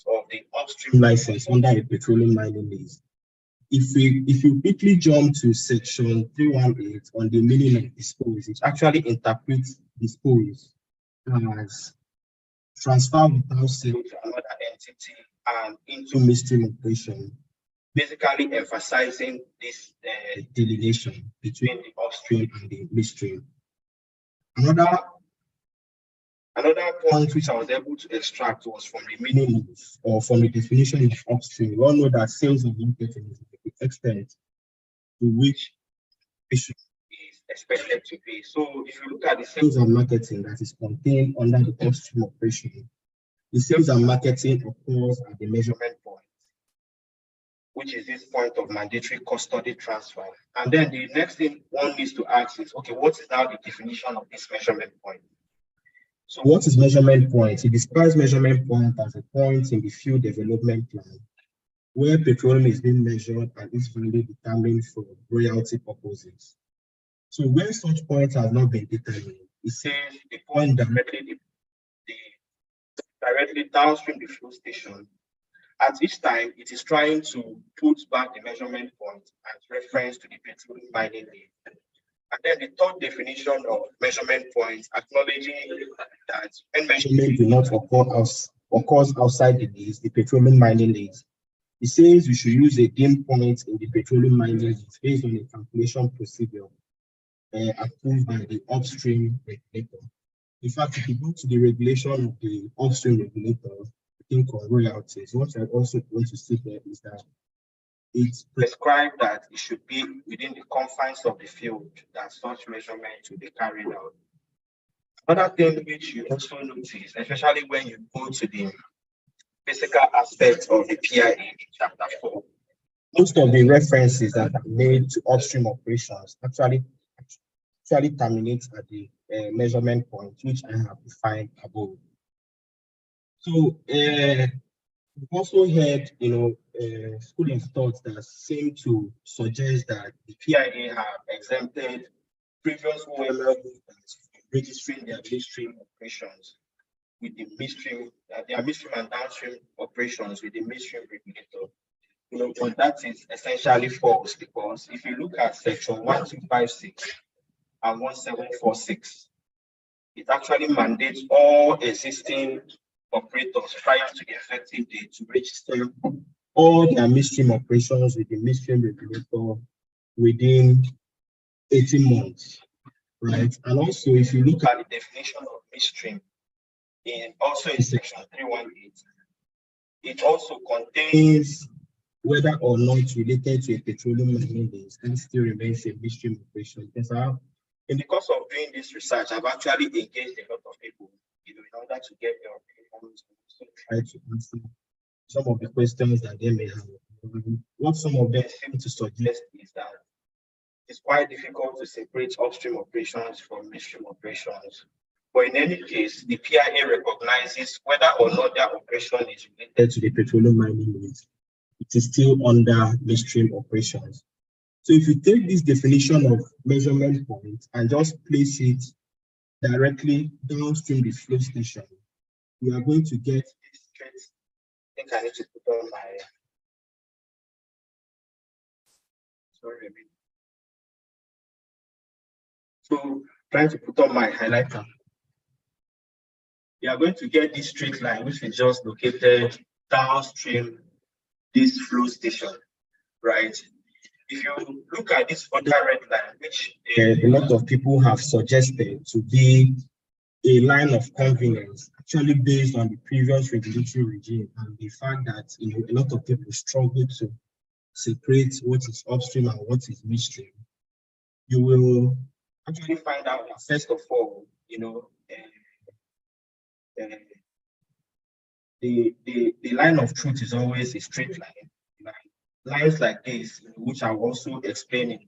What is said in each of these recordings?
purpose of the upstream license under a petroleum mining lease. If you quickly jump to section 318 on the meaning of dispose, it actually interprets dispose as transfer without sale to another entity and into midstream operation, basically emphasizing this delineation between the upstream and the midstream. Another point which I was able to extract was from the meaning or from the definition of upstream. We all know that sales and marketing is the extent to which is expected to be. So if you look at the sales and marketing that is contained under the upstream operation, the sales and marketing occurs at the measurement point, which is this point of mandatory custody transfer. And then the next thing one needs to ask is, okay, what is now the definition of this measurement point? So what is measurement point? It describes measurement point as a point in the field development plan where petroleum is being measured and its value determined for royalty purposes. So when such point has not been determined, it says the point directly downstream the fuel station. At each time, it is trying to put back the measurement point as reference to the petroleum mining lease. And then the third definition of measurement point, acknowledging that when measurement do not occurs outside the lease, the petroleum mining lease, it says we should use a dim point in the petroleum mining lease based on a calculation procedure approved by the upstream regulator. In fact, if you go to the regulation of the upstream regulator, I think on royalties, what I also want to see there is that it's prescribed that it should be within the confines of the field that such measurement will be carried out. Another thing which you also notice, especially when you go to the physical aspects of the PIA in chapter 4, most of the references that are made to upstream operations actually terminate at the measurement point, which I have defined above. So we've also heard, school of thought that seem to suggest that the PIA have exempted previous OML movements from registering their midstream operations with the midstream, their midstream and downstream operations with the midstream regulator. But that is essentially false, because if you look at section 1256 and 1746, it actually mandates all existing operators prior to the effective date to register all their midstream operations with the midstream regulator within 18 months, right? And also, if you look at the definition of midstream, also in section 318, it also contains whether or not related to a petroleum mining lease and still remains a midstream operation. Because in the course of doing this research, I've actually engaged a lot of people, in order to get their opinions, so try to answer some of the questions that they may have. What some of them seem to suggest is that it's quite difficult to separate upstream operations from midstream operations. But in any case, the PIA recognizes whether or not their operation is related to the petroleum mining lease, it is still under midstream operations. So if you take this definition of measurement point and just place it directly downstream the flow station, we are going to get this straight. I think I need to put on my, sorry. So trying to put on my highlighter. We are going to get this straight line, which is just located downstream this flow station, right? If you look at this other red line, which a lot of people have suggested to be a line of convenience, actually based on the previous regulatory regime and the fact that a lot of people struggle to separate what is upstream and what is midstream, you will actually find out that first of all, the line of truth is always a straight line. Lines like this, which I'll also explain in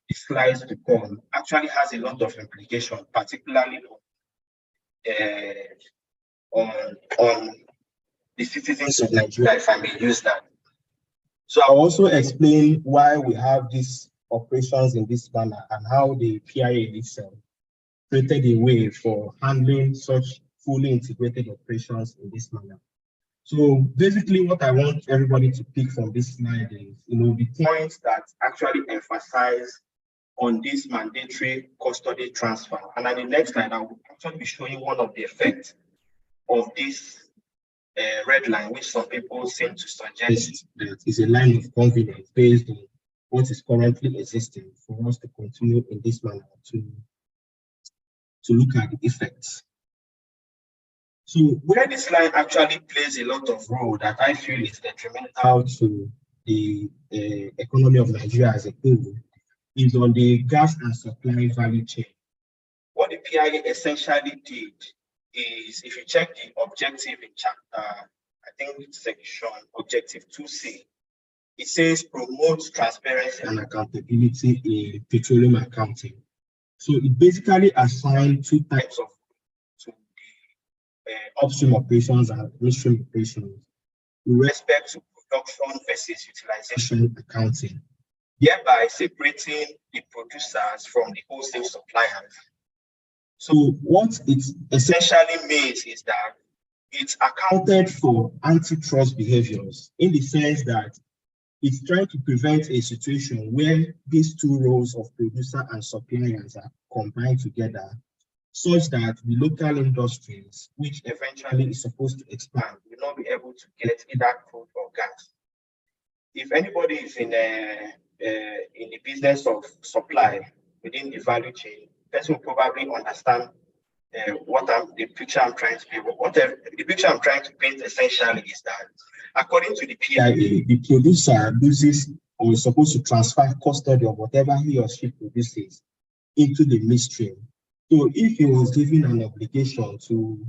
the slides to come, actually has a lot of implication, particularly on the citizens of Nigeria, if I may use that. So I'll also explain why we have these operations in this manner and how the PIA itself created a way for handling such fully integrated operations in this manner. So basically what I want everybody to pick from this slide is, the points that actually emphasize on this mandatory custody transfer. And on the next slide, I will actually be showing one of the effects of this red line, which some people seem to suggest that is a line of confidence based on what is currently existing for us to continue in this manner to look at the effects. So where this line actually plays a lot of role that I feel is detrimental to the economy of Nigeria as a whole is on the gas and supply value chain. What the PIA essentially did is, if you check the objective in chapter, I think it's section objective 2C, it says promote transparency and accountability in petroleum accounting. So it basically assigned two types of to the upstream operations and midstream operations with respect to production versus utilization accounting, thereby separating the producers from the wholesale suppliers. So what it essentially means is that it's accounted for antitrust behaviors in the sense that it's trying to prevent a situation where these two roles of producer and suppliers are combined together, such that the local industries, which eventually is supposed to expand, will not be able to get either crude or gas. If anybody is in the business of supply within the value chain, person will probably understand the picture I'm trying to paint. The picture I'm trying to paint essentially is that, according to the PIA, the producer loses or is supposed to transfer custody of whatever he or she produces into the midstream. So if he was given an obligation to,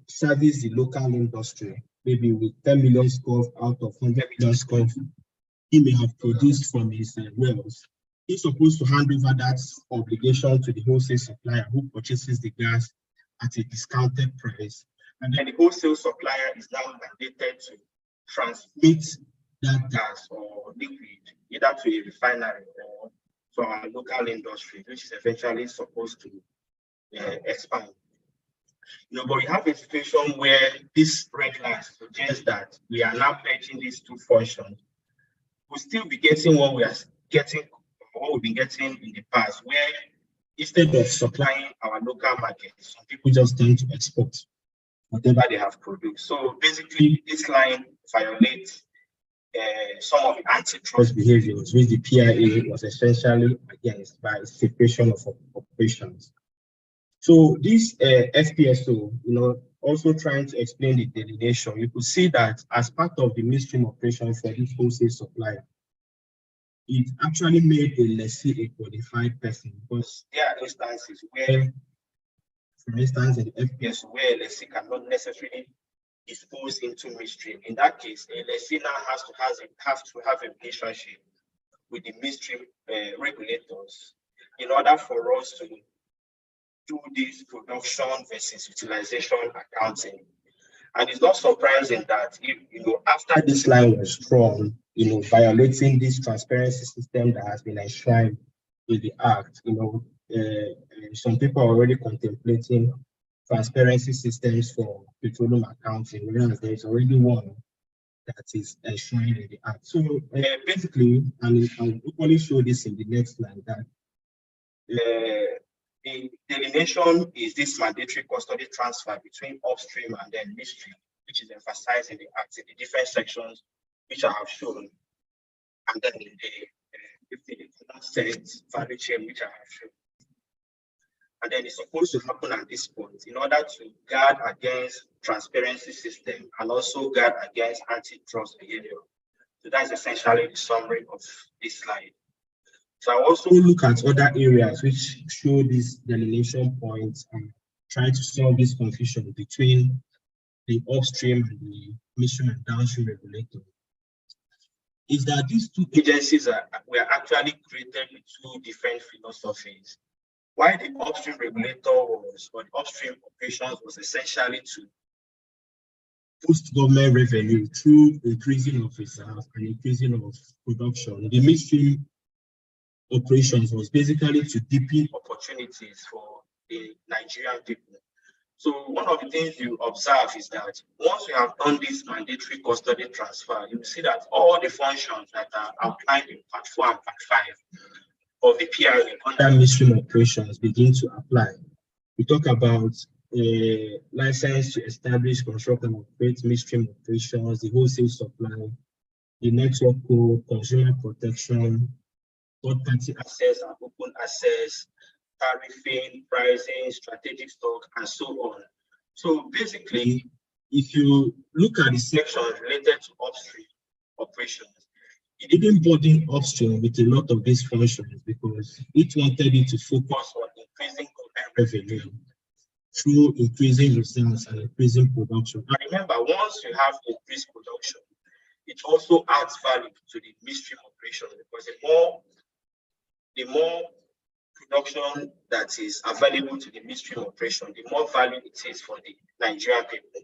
service the local industry, maybe with 10 million scope out of 100 million scope, he may have produced from his wells. He's supposed to hand over that obligation to the wholesale supplier who purchases the gas at a discounted price. And then the wholesale supplier is now mandated to transmit that gas or liquid either to a refinery or to our local industry, which is eventually supposed to expand. But we have a situation where this red line suggests that we are now merging these two functions. We'll still be getting what we've been getting in the past, where instead of supplying our local markets, some people just tend to export whatever they have produced. So basically, this line violates some of the antitrust behaviors which the PIA was essentially against by separation of operations. So this FPSO, also trying to explain the delineation, you could see that as part of the midstream operation for this wholesale supply, it actually made a lessee a qualified person, because there are instances where, for instance, in the FPSO, where a lessee cannot necessarily dispose into midstream. In that case, a lessee now has to have a relationship with the midstream regulators in order for us to do this production versus utilization accounting. And it's not surprising that after this line was drawn, violating this transparency system that has been enshrined in the Act, some people are already contemplating transparency systems for petroleum accounting, whereas there is already one that is enshrined in the Act. So basically, and I'll equally show this in the next slide, that the delineation is this mandatory custody transfer between upstream and then midstream, which is emphasized in the Act in the different sections which I have shown, and then in the set value chain which I have shown. And then it's supposed to happen at this point in order to guard against transparency system and also guard against antitrust behavior. So that's essentially the summary of this slide. So I also look at other areas which show these delineation points and try to solve this confusion between the upstream and the midstream and downstream regulator. Is that these two agencies were actually created with two different philosophies. Why the upstream regulator or the upstream operations was essentially to boost government revenue through increasing of reserves and increasing of production. The midstream operations was basically to deepen opportunities for the Nigerian people. So one of the things you observe is that once you have done this mandatory custody transfer, you will see that all the functions that are outlined in Part 4 and Part 5 of the PIA under midstream operations begin to apply. We talk about a license to establish, construct, and operate midstream operations, the wholesale supply, the network code, consumer protection, third-party access and open access, tariffing, pricing, strategic stock, and so on. So basically, if you look at the sections related to upstream operations, it didn't burden upstream with a lot of these functions because it wanted it to focus on increasing government revenue through increasing results and increasing production. And remember, once you have increased production, it also adds value to the midstream operation because the more production that is available to the midstream operation, the more value it is for the Nigerian people.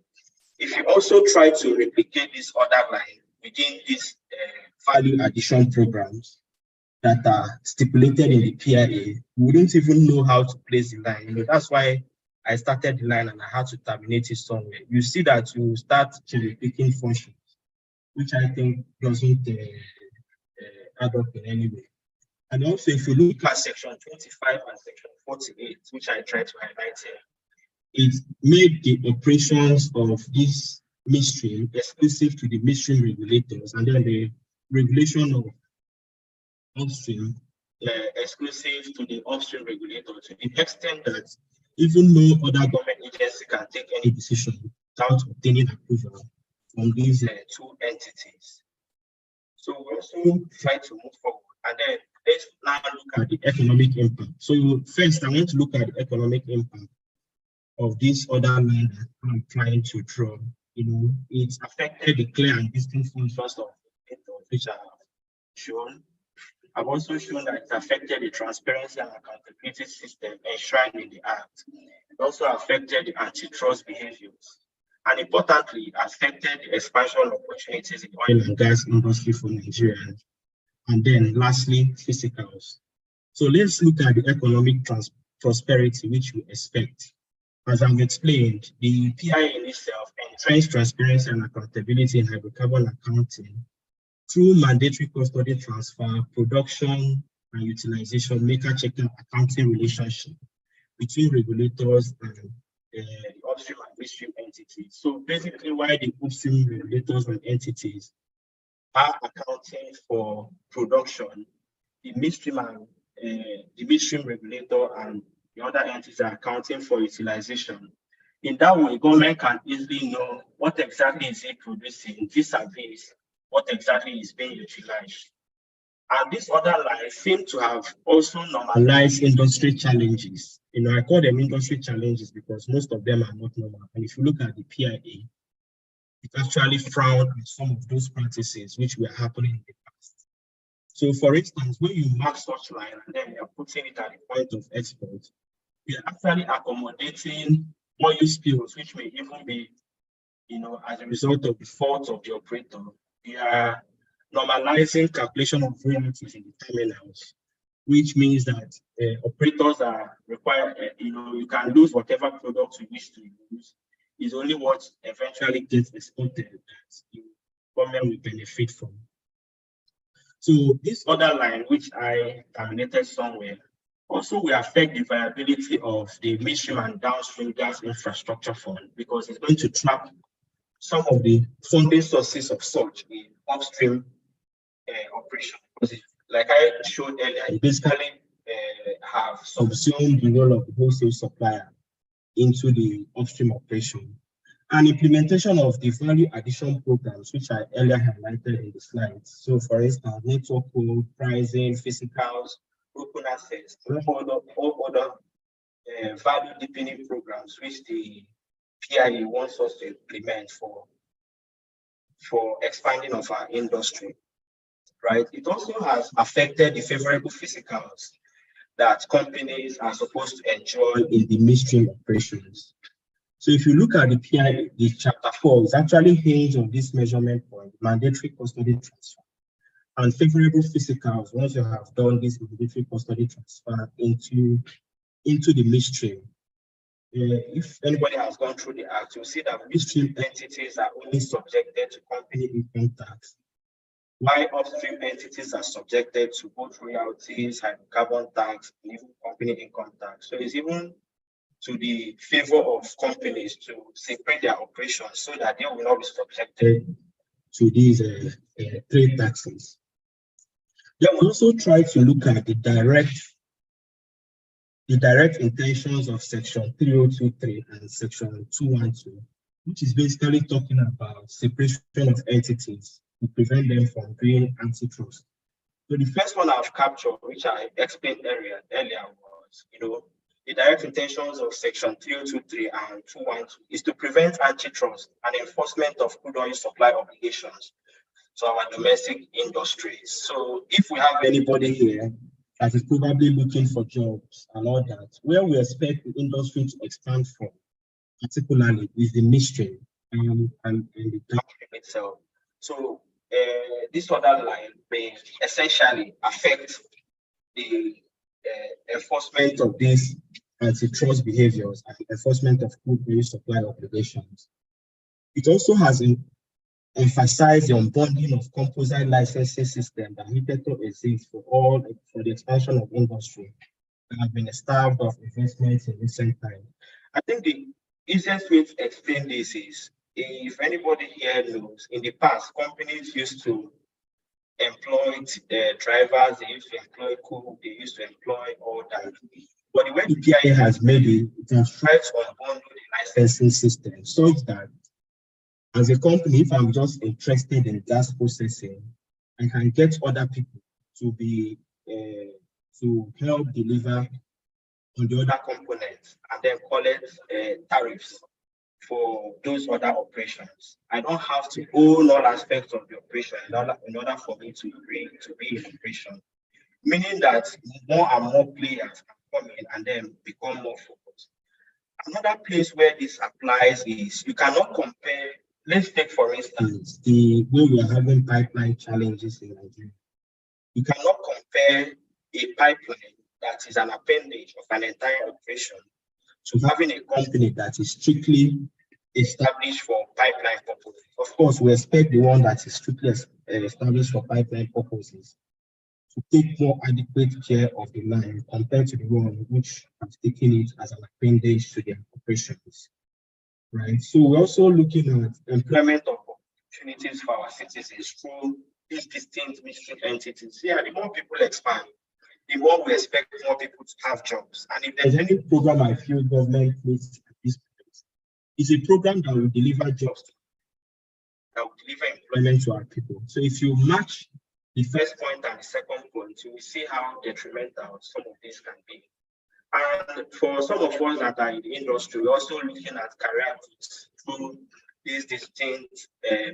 If you also try to replicate this other line within these value addition programs that are stipulated in the PIA, we wouldn't even know how to place the line. That's why I started the line and I had to terminate it somewhere. You see that you start cherry picking functions, which I think doesn't add up in any way. And also, if you look at section 25 and section 48, which I tried to highlight here, it made the operations of this midstream exclusive to the midstream regulators, and then the regulation of upstream exclusive to the upstream regulator to the extent that even no other government agency can take any decision without obtaining approval from these two entities. So we also try to move forward, and then let's now look at the economic impact. So first, I want to look at the economic impact of this other line that I'm trying to draw. It affected the clear and distinct functions of which I have shown. I've also shown that it affected the transparency and accountability system enshrined in the Act. It also affected the antitrust behaviors. And importantly, it affected the expansion opportunities in the oil and gas industry for Nigerians. And then lastly, physicals. So let's look at the economic prosperity which we expect. As I've explained, the PIA in itself entrenched transparency and accountability in hydrocarbon accounting through mandatory custody transfer, production, and utilization, maker-checker accounting relationship between regulators and the upstream and midstream entities. So basically, why the upstream regulators and entities are accounting for production, the midstream regulator and the other entities are accounting for utilization. In that way, government can easily know what exactly is it producing vis-a-vis what exactly is being utilized. And these other lines seem to have also normalized industry challenges. I call them industry challenges because most of them are not normal. And if you look at the PIA, it actually frowned on some of those practices which were happening in the past. So for instance, when you mark such line and then you're putting it at the point of export, you're actually accommodating oil spills, which may even be, as a result of the fault of the operator. We are normalizing calculation of royalties in the terminals, which means that operators are required, you can lose whatever product you wish to use. Is only what eventually gets exported that the government will benefit from. So this other line, which I terminated somewhere, also will affect the viability of the midstream and downstream gas infrastructure fund because it's going to trap some of the funding sources of such in upstream operation. Because like I showed earlier, it basically have subsumed the role of the wholesale supplier into the upstream operation. And implementation of the value addition programs, which I earlier highlighted in the slides. So for instance, network code, pricing, physicals, open access, all other value deepening programs which the PIA wants us to implement for expanding of our industry, right? It also has affected the favorable physicals that companies are supposed to enjoy in the midstream operations. So if you look at the PIA, the chapter 4 is actually hinged on this measurement point, mandatory custody transfer, and favorable physicals once you have done this mandatory custody transfer into the midstream. if anybody has gone through the act, you'll see that midstream entities are only subjected to company income tax, while upstream entities are subjected to both royalties, hydrocarbon tax, and even company income tax. So it's even to the favor of companies to separate their operations so that they will not be subjected to these trade taxes. Then we also try to look at the direct intentions of Section 3023 and Section 212, which is basically talking about separation of entities to prevent them from doing antitrust. So the first one I've captured, which I explained earlier was, the direct intentions of Section 3023 and 212 is to prevent antitrust and enforcement of crude oil supply obligations to our domestic industries. So if we have anybody here that is probably looking for jobs and all that, where we expect the industry to expand from, particularly, is the midstream and the downstream itself. So this other line may essentially affect the enforcement of these antitrust behaviors and enforcement of crude oil supply obligations. It also has emphasized the unbundling of composite licensing system that needed to exist for the expansion of industry that have been starved of investments in recent times. I think the easiest way to explain this is, if anybody here knows, in the past, companies used to employ drivers, they used to employ crew, they used to employ all that. But the way the PIA has made it, it has tried to unbundle the licensing system such that as a company, if I'm just interested in gas processing, I can get other people to be to help deliver on the other components and then collect tariffs for those other operations. I don't have to own all aspects of the operation in order for me to be in operation. Meaning that more and more players can come in and then become more focused. Another place where this applies is you cannot compare. Let's take, for instance, the way we are having pipeline challenges in Nigeria. You cannot compare a pipeline that is an appendage of an entire operation to having a company that is strictly established for pipeline purposes. Of course, we expect the one that is strictly established for pipeline purposes to take more adequate care of the line compared to the one which has taken it as an appendage to their operations. Right. So we're also looking at employment opportunities for our citizens through these distinct midstream entities. Yeah, the more people expand, the more we expect more people to have jobs. And if there's any program I feel government needs at this point, it's a program that will deliver jobs, that will deliver employment to our people. So if you match the first point and the second point, you will see how detrimental some of this can be. And for some of us that are in the industry, we're also looking at career routes through this distinct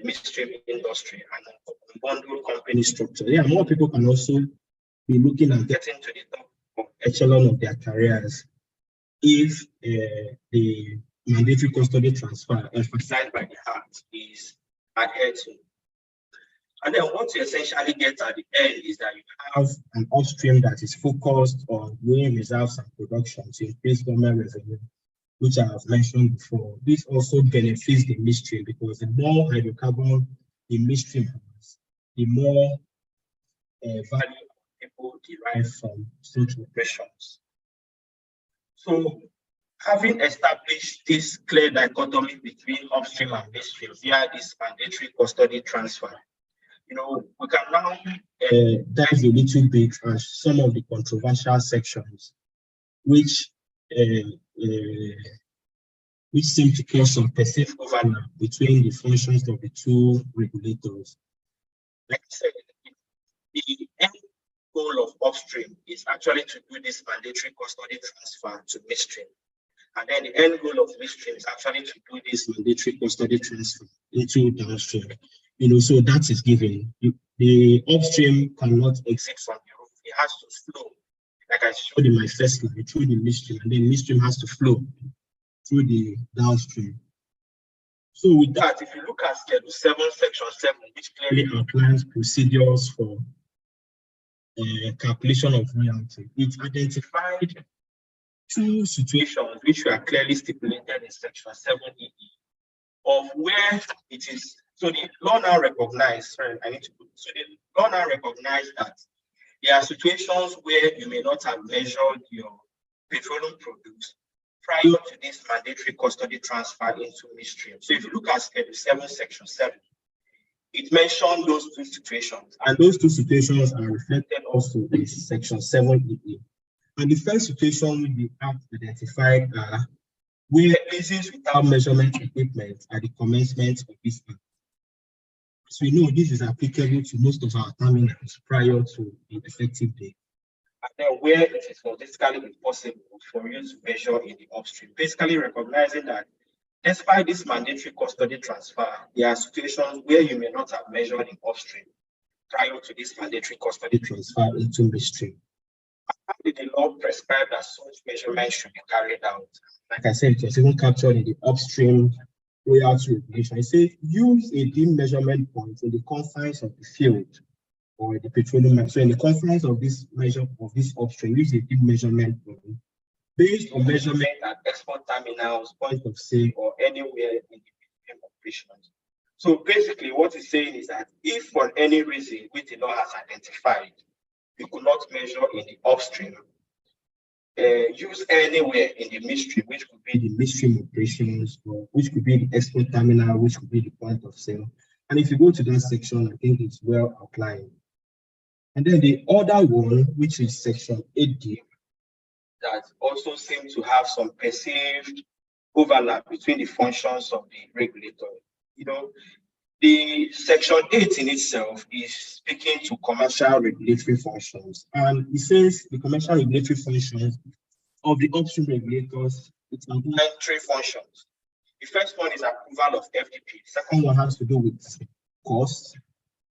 midstream industry and bundled company structure. Yeah, more people can also be looking at getting to the top of echelon of their careers if the mandatory custody transfer emphasized by the Act is adhered to. And then what you essentially get at the end is that you have an upstream that is focused on growing reserves and production to increase government revenue, which I have mentioned before. This also benefits the midstream because the more hydrocarbon the midstream has, the more value people derive from such operations. So having established this clear dichotomy between upstream and midstream via this mandatory custody transfer, we can now dive a little bit on some of the controversial sections, which seem to cause some perceived overlap between the functions of the two regulators. Like I said, the end goal of upstream is actually to do this mandatory custody transfer to midstream. And then the end goal of midstream is actually to do this mandatory custody transfer into downstream. So that is given. The upstream cannot exit from the roof. It has to flow, like I showed in my first slide, through the midstream, and then midstream has to flow through the downstream. So with that, if you look at Schedule 7, Section 7, which clearly outlines procedures for calculation of royalty, it identified two situations which were clearly stipulated in Section 7EE of where it is. So the law now recognizes, the law now recognizes that there are situations where you may not have measured your petroleum produce prior to this mandatory custody transfer into midstream. So if you look at Schedule 7, Section 7, it mentioned those two situations, and those two situations are reflected also in Section 7EE. And the first situation with the Act identified are where leases without measurement equipment at the commencement of this Act. So we know this is applicable to most of our terminals prior to the effective date. And then where it is physically impossible for you to measure in the upstream, basically recognizing that despite this mandatory custody transfer, there are situations where you may not have measured in upstream prior to this mandatory custody transfer into midstream. How did the law prescribe that such measurements should be carried out? Like I said, it was even captured in the upstream royalty regulation. It says use a deemed measurement point in the confines of the field or the petroleum mine. So in the confines of this measure of this upstream, use a deemed measurement point based on measurement at export terminals, point of sale, or anywhere in the petroleum operations. So basically, what it's saying is that if for any reason which the law has identified, you could not measure in the upstream, use anywhere in the midstream, which could be the midstream operations, or which could be the export terminal, which could be the point of sale. And if you go to that section, I think it's well outlined. And then the other one, which is Section 8D, that also seems to have some perceived overlap between the functions of the regulator. You know, the Section 8 in itself is speaking to commercial regulatory functions. And it says the commercial regulatory functions of the upstream regulators, it's outlined three functions. The first one is approval of FDP. The second one has to do with costs.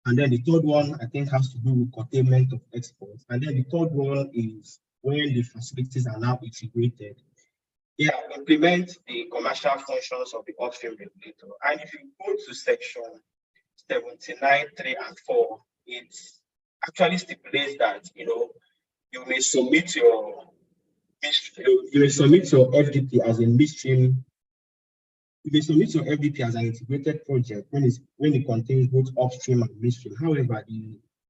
And then the third one, I think, has to do with containment of exports. And then the third one is when the facilities are now integrated, they implement the commercial functions of the upstream regulator. And if you go to Section 79, 3 and 4, it actually stipulates that you may submit your FDP as a midstream. You may submit your FDP as an integrated project when it contains both upstream and midstream. However,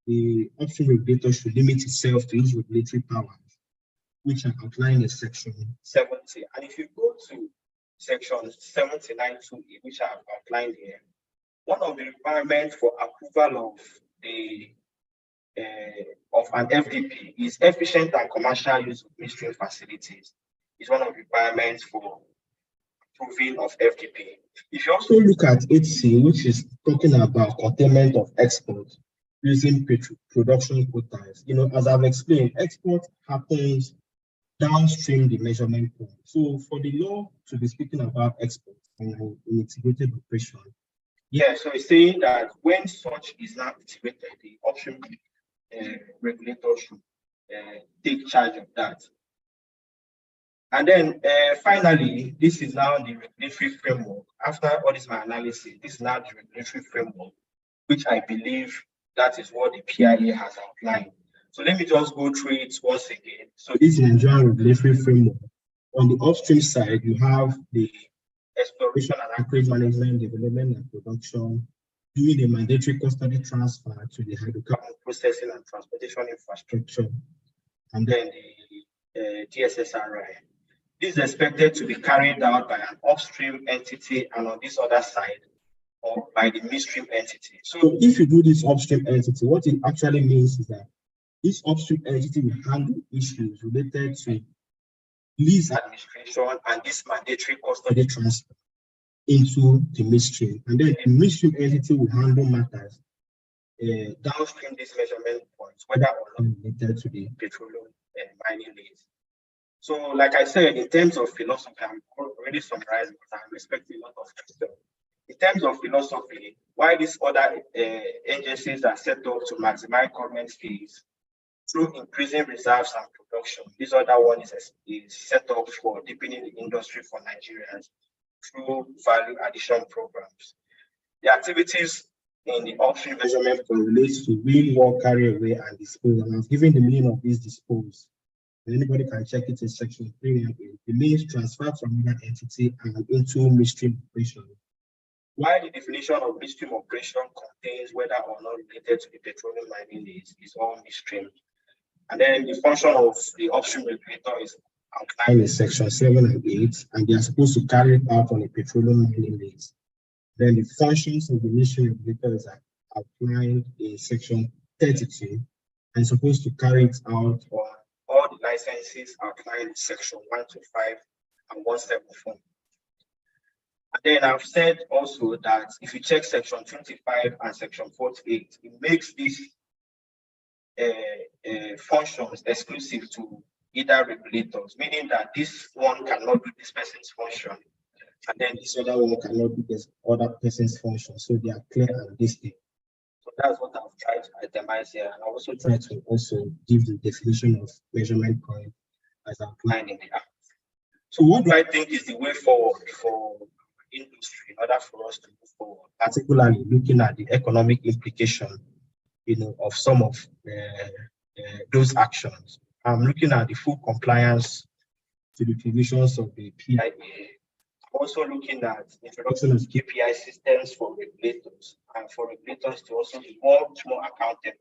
the upstream regulator should limit itself to its regulatory powers, which are outlined in Section 70. And if you go to Section 79(2), which I have outlined here, one of the requirements for approval of an FDP is efficient and commercial use of midstream facilities. Is one of the requirements for approving of FDP. If you also look at 8C, which is talking about containment of export using production quotas, as I've explained, export happens downstream the measurement point. So for the law to be speaking about export in integrated operation, so it's saying that when such is not integrated, the upstream regulator should take charge of that. And then finally, this is now the regulatory framework. After all this my analysis, this is now the regulatory framework, which I believe that is what the PIA has outlined. So let me just go through it once again. So this is the Nigerian regulatory framework. On the upstream side, you have the exploration and acreage management, development and production, doing the mandatory custody transfer to the hydrocarbon processing and transportation infrastructure, and then the DSSRI. This is expected to be carried out by an upstream entity, and on this other side, or by the midstream entity. So if you do this upstream entity, what it actually means is that this upstream entity will handle issues related to lease administration and this mandatory custody transfer into the midstream. And then the midstream entity will handle matters downstream these measurement points, whether or not related to the petroleum mining lease. So, like I said, in terms of philosophy, I'm already summarizing because I'm expecting a lot of questions. In terms of philosophy, why these other agencies are set up to maximize government fees through increasing reserves and production. This other one is set up for deepening the industry for Nigerians through value addition programs. The activities in the upstream measurement relates to win, war, carry away, and dispose. And I've given the meaning of this dispose Anybody can check it in section 3 and 8. The means transferred from another entity and into midstream operation. While the definition of midstream operation contains whether or not related to the petroleum mining lease is all midstream. And then the function of the upstream regulator is outlined in section 7 and 8, and they are supposed to carry it out on a petroleum mining lease. Then the functions of the midstream regulators are outlined in section 32 and supposed to carry it out on all the licenses outlined in section 125 and 174. And then I've said also that if you check section 25 and section 48, it makes these functions exclusive to either regulators, meaning that this one cannot do this person's function, and then this other one cannot do this other person's function. So they are clear and distinct. So that's what I've tried to itemize here. And I also try to also give the definition of measurement point as outlined in the act. So what do I think is the way forward for industry in order for us to move forward, particularly looking at the economic implication, of some of those actions? I'm looking at the full compliance to the provisions of the PIA. Also looking at the introduction of KPI systems for regulators and for regulators to also be more accountable,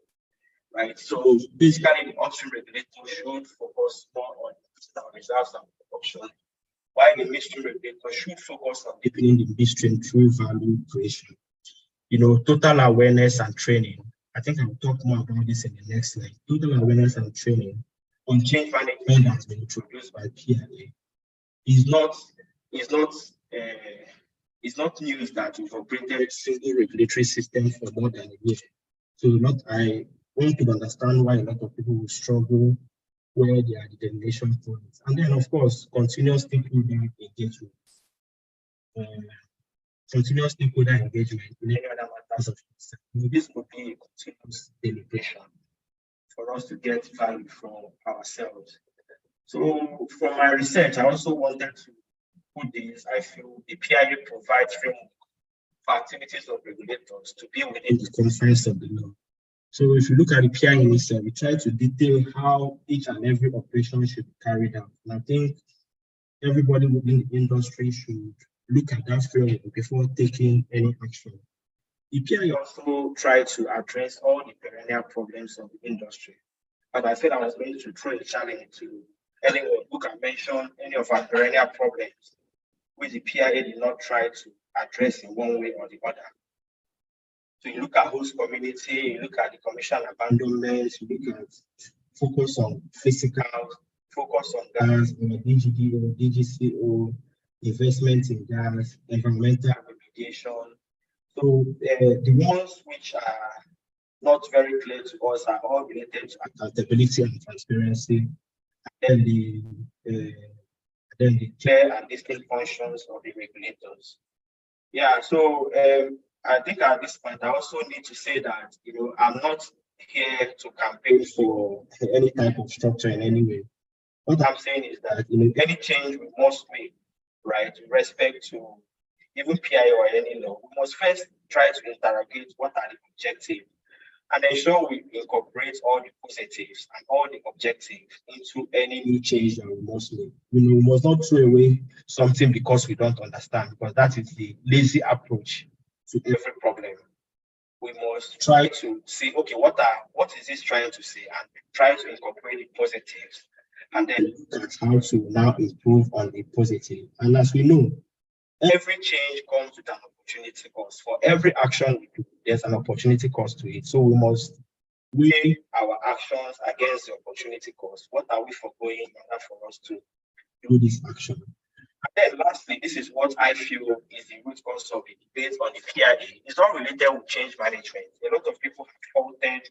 right? So basically, the upstream regulator should focus more on reserves and production, while the midstream regulator should focus on deepening the midstream through value creation. Total awareness and training. I think I'll talk more about this in the next slide. Total awareness and training on change management has been introduced by PIA. Is not news that we've operated single regulatory system for more than a year. So I want to understand why a lot of people will struggle where their determination points. And then, of course, continuous stakeholder engagement. Continuous stakeholder engagement in any other matters of this would be a continuous deliberation for us to get value from ourselves. So from my research, I also wanted to put this. I feel the PIA provides framework for activities of regulators to be within the confines of the law. So if you look at the PIA in itself, we try to detail how each and every operation should be carried out. And I think everybody within the industry should look at that framework before taking any action. The PIA also tried to address all the perennial problems of the industry. And I said I was going to throw a challenge to anyone who can mention any of our perennial problems which the PIA did not try to address in one way or the other. So you look at host community, you look at the commercial abandonments, you look at focus on physical, focus on gas, DGDO, DGCO, investment in gas, environmental remediation. So the ones which are not very clear to us are all related to accountability and transparency, and then the clear and distinct functions of the regulators. Yeah, so I think at this point I also need to say that I'm not here to campaign for any type of structure in any way. What I'm saying is that any change we must make, right, with respect to even PIA or any law, we must first try to interrogate what are the objectives and ensure we incorporate all the positives and all the objectives into any new change that we must make. We must not throw away something because we don't understand, because that is the lazy approach to every problem. We must try to see, okay, what is this trying to say, and try to incorporate the positives, and then look at how to now improve on the positive. And as we know, every change comes with an opportunity cost. For every action we do, there's an opportunity cost to it. So we must weigh our actions against the opportunity cost. What are we foregoing in order for us to do this action? And then lastly, this is what I feel is the root cause of the debate on the PIA. It's not related with change management. A lot of people have faulted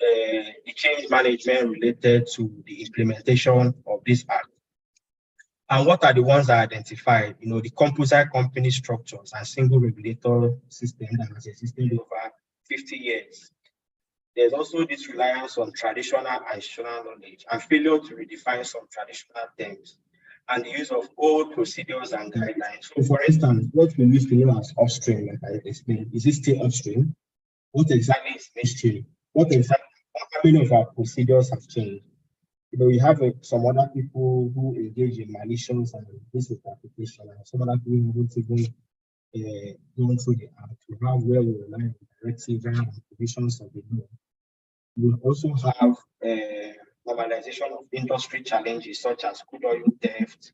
the change management related to the implementation of this act. And what are the ones that are identified? The composite company structures and single regulator system that has existed over 50 years. There's also this reliance on traditional and institutional knowledge and failure to redefine some traditional terms, and the use of old procedures and guidelines. So for instance, what we used to know as upstream, like I explained, is it still upstream? What exactly is midstream? How many of our procedures have changed? You have some other people who engage in malicious and misinterpretation, and some other people who don't even going through the act. We have where we rely on directive and provisions of the law. We also have normalization of industry challenges such as crude oil theft,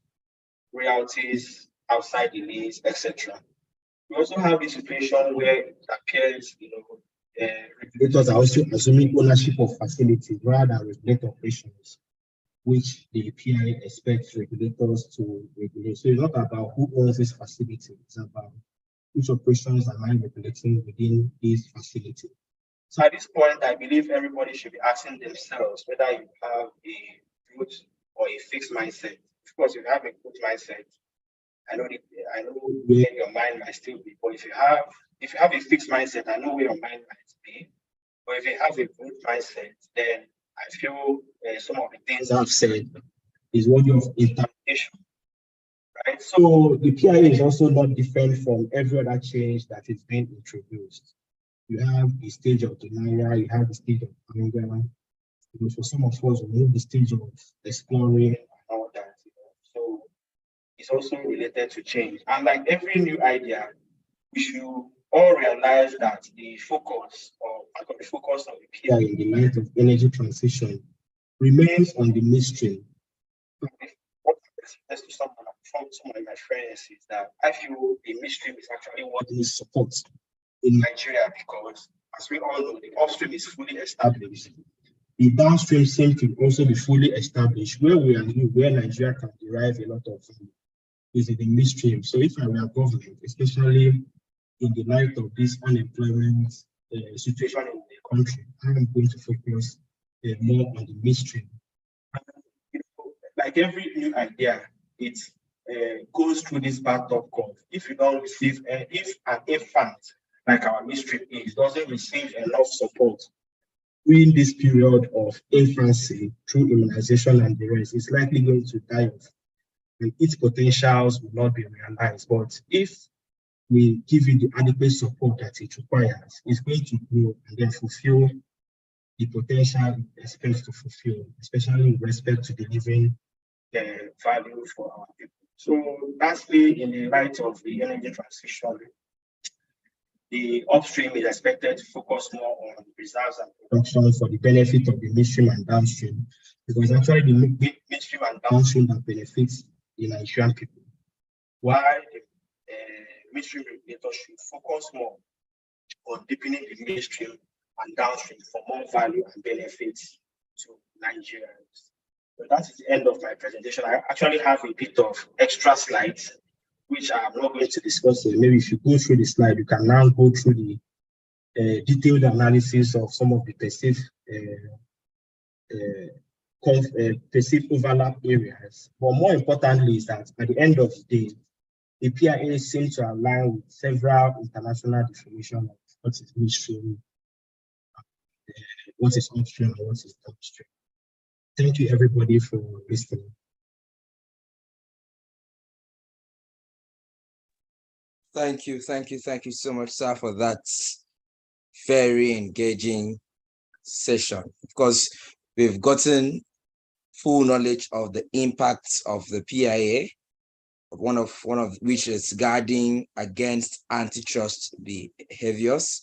royalties outside the laws, etc. We also have a situation where it appears, regulators are also assuming ownership of facilities rather than regulate operations, which the PIA expects regulators to regulate. So it's not about who owns this facility, it's about which operations am I regulating within this facility. So at this point, I believe everybody should be asking themselves whether you have a growth or a fixed mindset. Of course, if you have a growth mindset, I know where your mind might still be. But if you have a fixed mindset, I know where your mind might be. But if you have a growth mindset, then I feel some of the things I've said is worthy of interpretation. Right? So the PIA is also not different from every other change that is being introduced. You have the stage of denial, you have the stage of anger. For some of us, we move the stage of exploring and all that. So it's also related to change. And like every new idea, we should all realize that the focus or part of the focus of the PIA in the light of energy transition remains on the midstream. What I to someone from some of my friends is that I feel the midstream is actually what needs support in Nigeria because, as we all know, the upstream is fully established. The downstream seems to also be fully established. Where we are, where Nigeria can derive a lot of value is in the midstream. So if I were government, especially in the light of this unemployment situation in the country, I am going to focus more on the midstream. Like every new idea, it goes through this bathtub curve. If you don't receive, if an infant like our midstream is doesn't receive enough support during this period of infancy through immunization and the rest, it's likely going to die off, and its potentials will not be realized. But if we give it the adequate support that it requires, it's going to grow and then fulfill the potential it expects to fulfill, especially with respect to delivering the value for our people. So lastly, in the light of the energy transition, the upstream is expected to focus more on reserves and production for the benefit of the midstream and downstream, because actually the midstream and downstream that benefits the Nigerian people, while the midstream regulators should focus more on deepening the midstream and downstream for more value and benefits to Nigerians. So that is the end of my presentation. I actually have a bit of extra slides, which I'm not going to discuss here. Maybe if you go through the slide, you can now go through the detailed analysis of some of the perceived overlap areas. But more importantly is that at the end of the day, the PIA seems to align with several international definitions of what is midstream, what is upstream, and what is downstream. Thank you, everybody, for listening. Thank you so much, sir, for that very engaging session. Of course, we've gotten full knowledge of the impacts of the PIA, one of which is guarding against antitrust behaviors,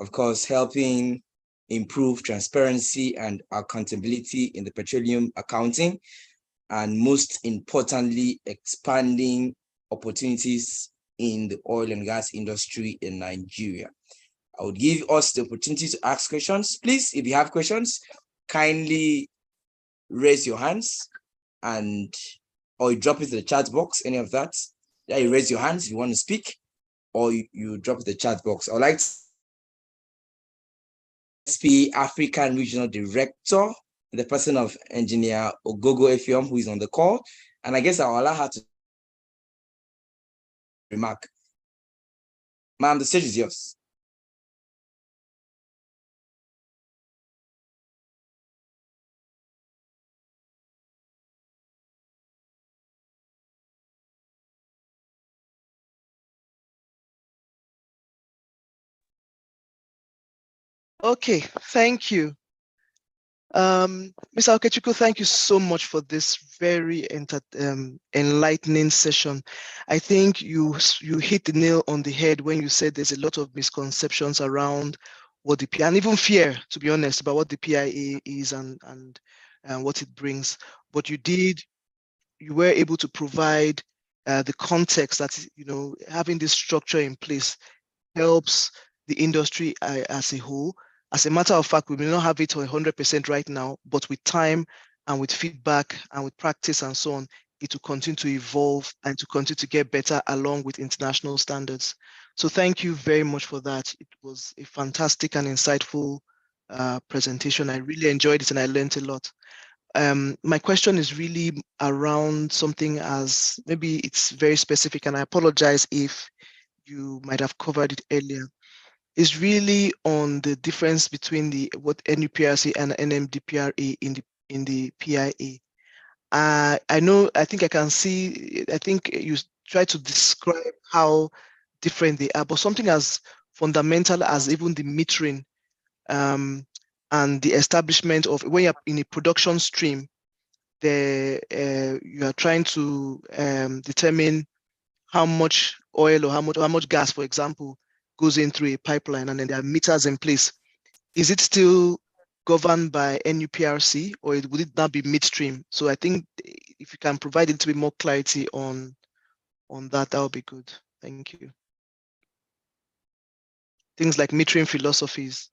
of course, helping improve transparency and accountability in the petroleum accounting, and most importantly, expanding opportunities in the oil and gas industry in Nigeria. I would give us the opportunity to ask questions. Please, if you have questions, kindly raise your hands or you drop it in the chat box, any of that. Yeah, you raise your hands if you want to speak, or you drop the chat box. I would like to SP African Regional Director, the person of Engineer Ogogo Efiom, who is on the call. And I guess I'll allow her to remark. Ma'am, the stage is yours. Okay, thank you. Mr. Okechukwu, thank you so much for this very enlightening session. I think you hit the nail on the head when you said there's a lot of misconceptions around what the PIA, and even fear, to be honest, about what the PIA is and what it brings. But you were able to provide the context that, having this structure in place helps the industry as a whole. As a matter of fact, we may not have it 100% right now, but with time and with feedback and with practice and so on, it will continue to evolve and to continue to get better along with international standards. So thank you very much for that. It was a fantastic and insightful presentation. I really enjoyed it and I learned a lot. My question is really around something as maybe it's very specific, and I apologize if you might have covered it earlier, is really on the difference between what NUPRC and NMDPRA in the PIA. I think I can see, I think you try to describe how different they are, but something as fundamental as even the metering and the establishment of, when you're in a production stream, you are trying to determine how much oil or how much gas, for example, goes in through a pipeline, and then there are meters in place. Is it still governed by NUPRC, or would it not be midstream? So I think if you can provide a little bit more clarity on that, that would be good. Thank you. Things like metering philosophies.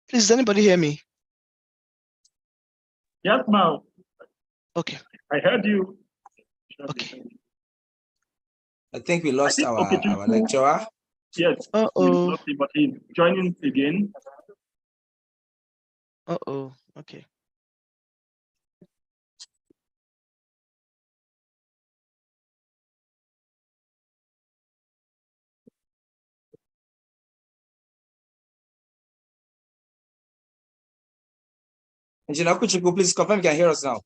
Please, does anybody hear me? Yes, ma'am. Okay. I heard you. Okay. I think we lost our Okechukwu, lecturer. Yes, we lost him, but he's joining again. Okay. Engineer Okuchukwu, please confirm you can hear us now.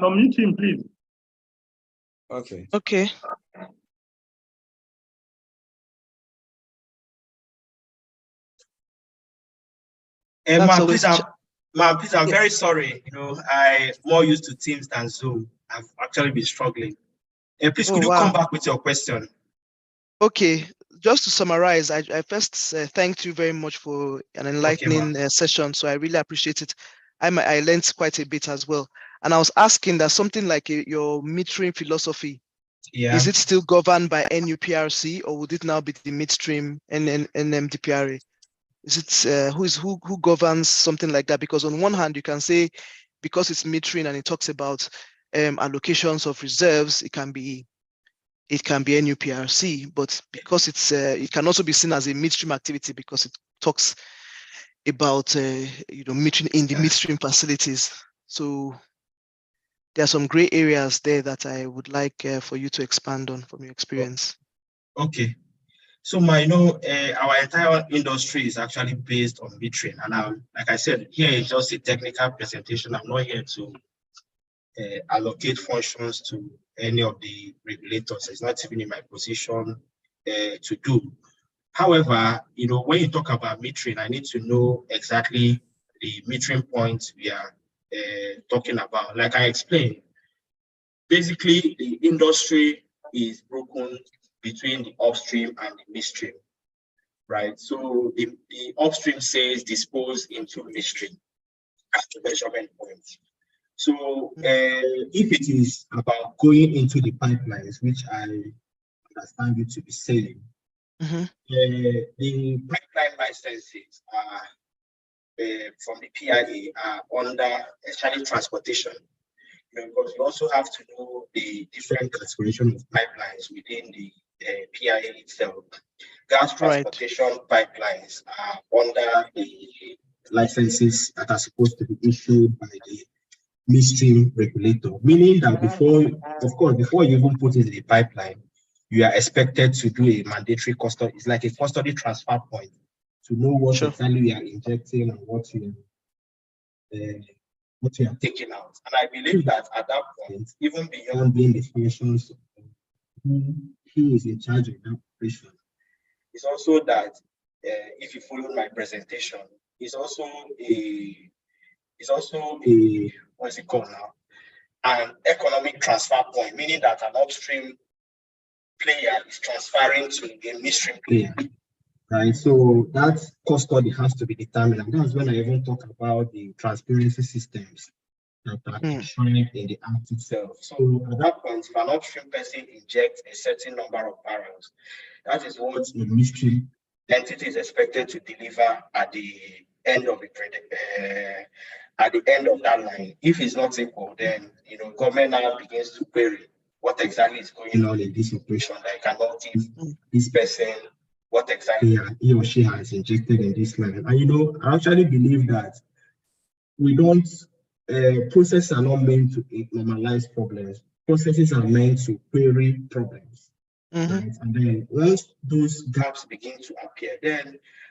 No, mute him, please. Okay. Okay. Please, I'm very sorry. I'm more used to Teams than Zoom. I've actually been struggling. Please, could you come back with your question? Okay, just to summarize, I first thanked you very much for an enlightening session. So I really appreciate it. I learned quite a bit as well. And I was asking that something like your metering philosophy, is it still governed by NUPRC, or would it now be the midstream NMDPRA? Is it who governs something like that? Because on one hand, you can say, because it's metering and it talks about allocations of reserves, it can be NUPRC, but because it can also be seen as a midstream activity because it talks about metering in the midstream facilities. So there are some gray areas there that I would like for you to expand on from your experience. Okay. So our entire industry is actually based on metering, and like I said, here is just a technical presentation. I'm not here to allocate functions to any of the regulators. It's not even in my position to do. However, when you talk about metering, I need to know exactly the metering points we are talking about. Like I explained, basically the industry is broken between the upstream and the midstream, right? So the upstream says dispose into midstream as the measurement point. So if it is about going into the pipelines, which I understand you to be saying, the pipeline licenses are from the PIA are under especially transportation. Because you also have to know the different classification of pipelines within the PIA itself. Gas transportation pipelines are under the licenses that are supposed to be issued by the midstream regulator, meaning that before you even put it in the pipeline, you are expected to do a mandatory custody. It's like a custody transfer point to know what exactly you are injecting and what you are taking out. And I believe that at that point, even beyond being the functions of who is in charge of that operation, it's also that if you follow my presentation, it's also a what's it called now? An economic transfer point, meaning that an upstream player is transferring to a midstream player. Right, so that custody has to be determined, and that's when I even talk about the transparency systems that are enshrined in the act itself. So at that point, if an upstream person injects a certain number of barrels, that is what the midstream entity is expected to deliver at the end of that line. If it's not equal, then government now begins to query what exactly is going on in this operation. That I cannot give this person what exactly he or she has injected in this line. And I actually believe that we don't processes are not meant to normalize problems. Processes are meant to query problems. Right? And then once those gaps begin to appear,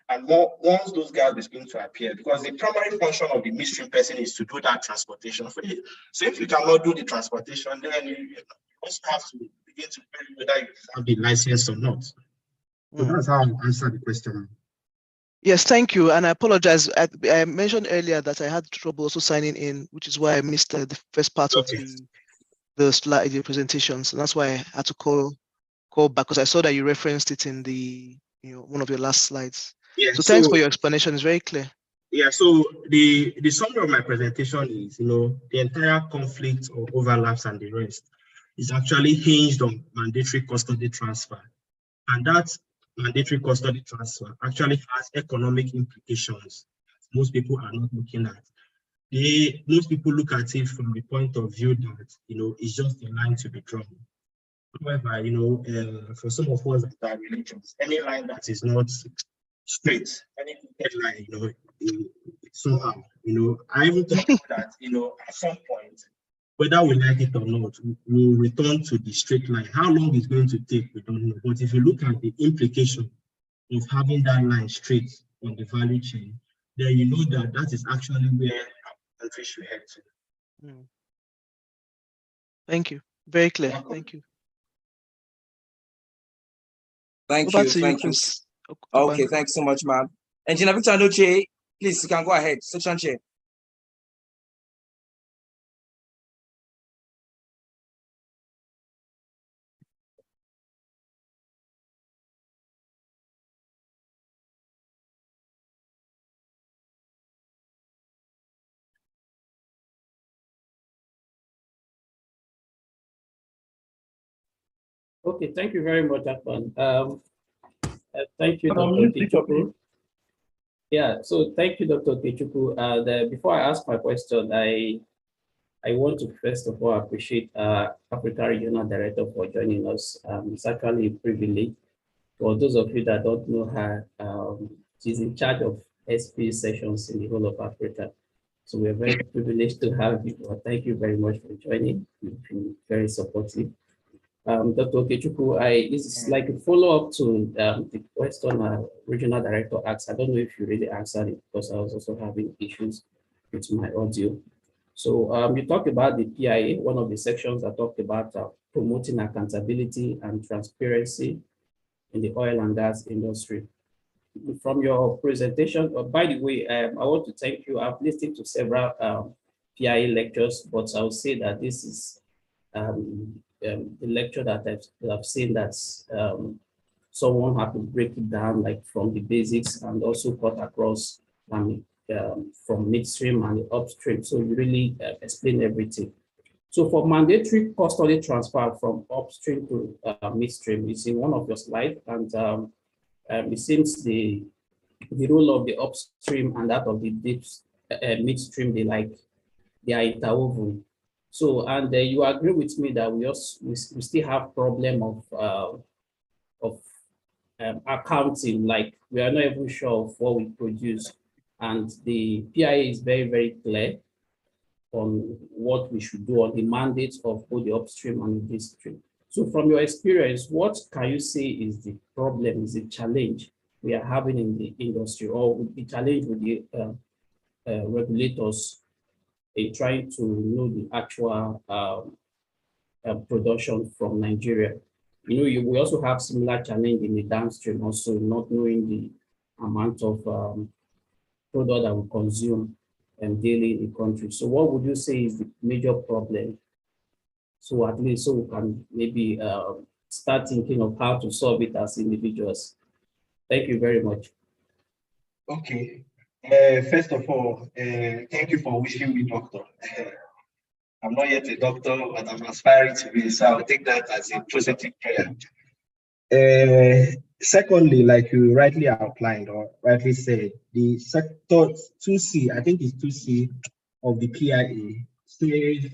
once those gaps begin to appear, because the primary function of the midstream person is to do that transportation for you. So if you cannot do the transportation, then you also have to begin to query whether you have the license or not. So that's how I answer the question. Yes, thank you. And I apologize. I mentioned earlier that I had trouble also signing in, which is why I missed the first part of the slide, the presentations. And that's why I had to call back, because I saw that you referenced it in the one of your last slides. Yeah, so thanks for your explanation. It's very clear. Yeah, so the summary of my presentation is, the entire conflict or overlaps and the rest is actually hinged on mandatory custody transfer. And that mandatory custody transfer actually has economic implications most people are not looking at. Most people look at it from the point of view that, it's just a line to be drawn. However, for some of us that are religious, any line that is not straight, any line, somehow, I even thought that, at some point, whether we like it or not, we'll return to the straight line. How long it's going to take, we don't know. But if you look at the implication of having that line straight on the value chain, then you know that is actually where our country should head to. Thank you. Very clear. Thank you. Thank you. Thank you. Okay, thanks so much, ma'am. Engineer Victor Anoche, please, you can go ahead. Section chair. Okay, thank you very much, Afan. Thank you, Dr. Kichuku. Yeah, so thank you, Dr. Kichuku. Before I ask my question, I want to first of all appreciate Africa Regional Director for joining us. It's actually a privilege. For those of you that don't know her, she's in charge of SP sessions in the whole of Africa. So we're very privileged to have you. Thank you very much for joining. You've been very supportive. Dr. Okechukwu, this is like a follow-up to the question Regional Director asked. I don't know if you really answered it, because I was also having issues with my audio. So you talked about the PIA, one of the sections that talked about promoting accountability and transparency in the oil and gas industry. From your presentation, by the way, I want to thank you. I've listened to several PIA lectures, but I would say that this is the lecture that I've seen that someone had to break it down, like from the basics, and also cut across from midstream and the upstream. So you really explain everything. So for mandatory custody transfer from upstream to midstream, it's in one of your slides, and it seems the role of the upstream and that of the midstream, they are interwoven. So, and you agree with me that we still have problem of accounting, like we are not even sure of what we produce, and the PIA is very, very clear on what we should do on the mandates of both the upstream and the midstream. So from your experience, what can you say is the problem, is the challenge we are having in the industry, or the challenge with the regulators in trying to know the actual production from Nigeria? We also have similar challenge in the downstream, also not knowing the amount of product that we consume daily in the country. So what would you say is the major problem? So at least so we can maybe start thinking of how to solve it as individuals. Thank you very much. Okay. First of all, thank you for wishing me doctor. I'm not yet a doctor, but I'm aspiring to be, so I'll take that as a positive prayer. Secondly, like you rightly outlined or rightly said, the sector 2C, I think it's 2C of the PIA, says,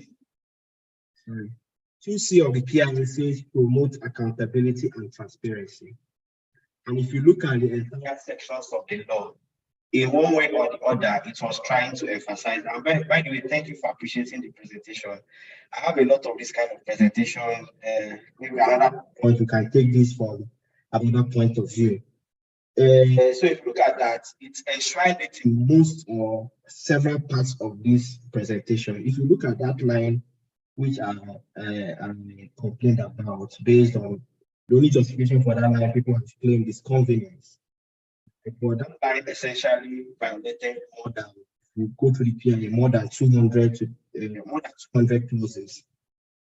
2C of the PIA says promote accountability and transparency. And if you look at the entire sections of the law, in one way or the other, it was trying to emphasize. And by the way, thank you for appreciating the presentation. I have a lot of this kind of presentation. Maybe another point, you can take this from another point of view. So if you look at that, it's enshrined it in most or several parts of this presentation. If you look at that line, which I complained about, based on the only justification for that line, people have claimed is convenience. But that line essentially violated more than, we go to the PIA, more than 200 clauses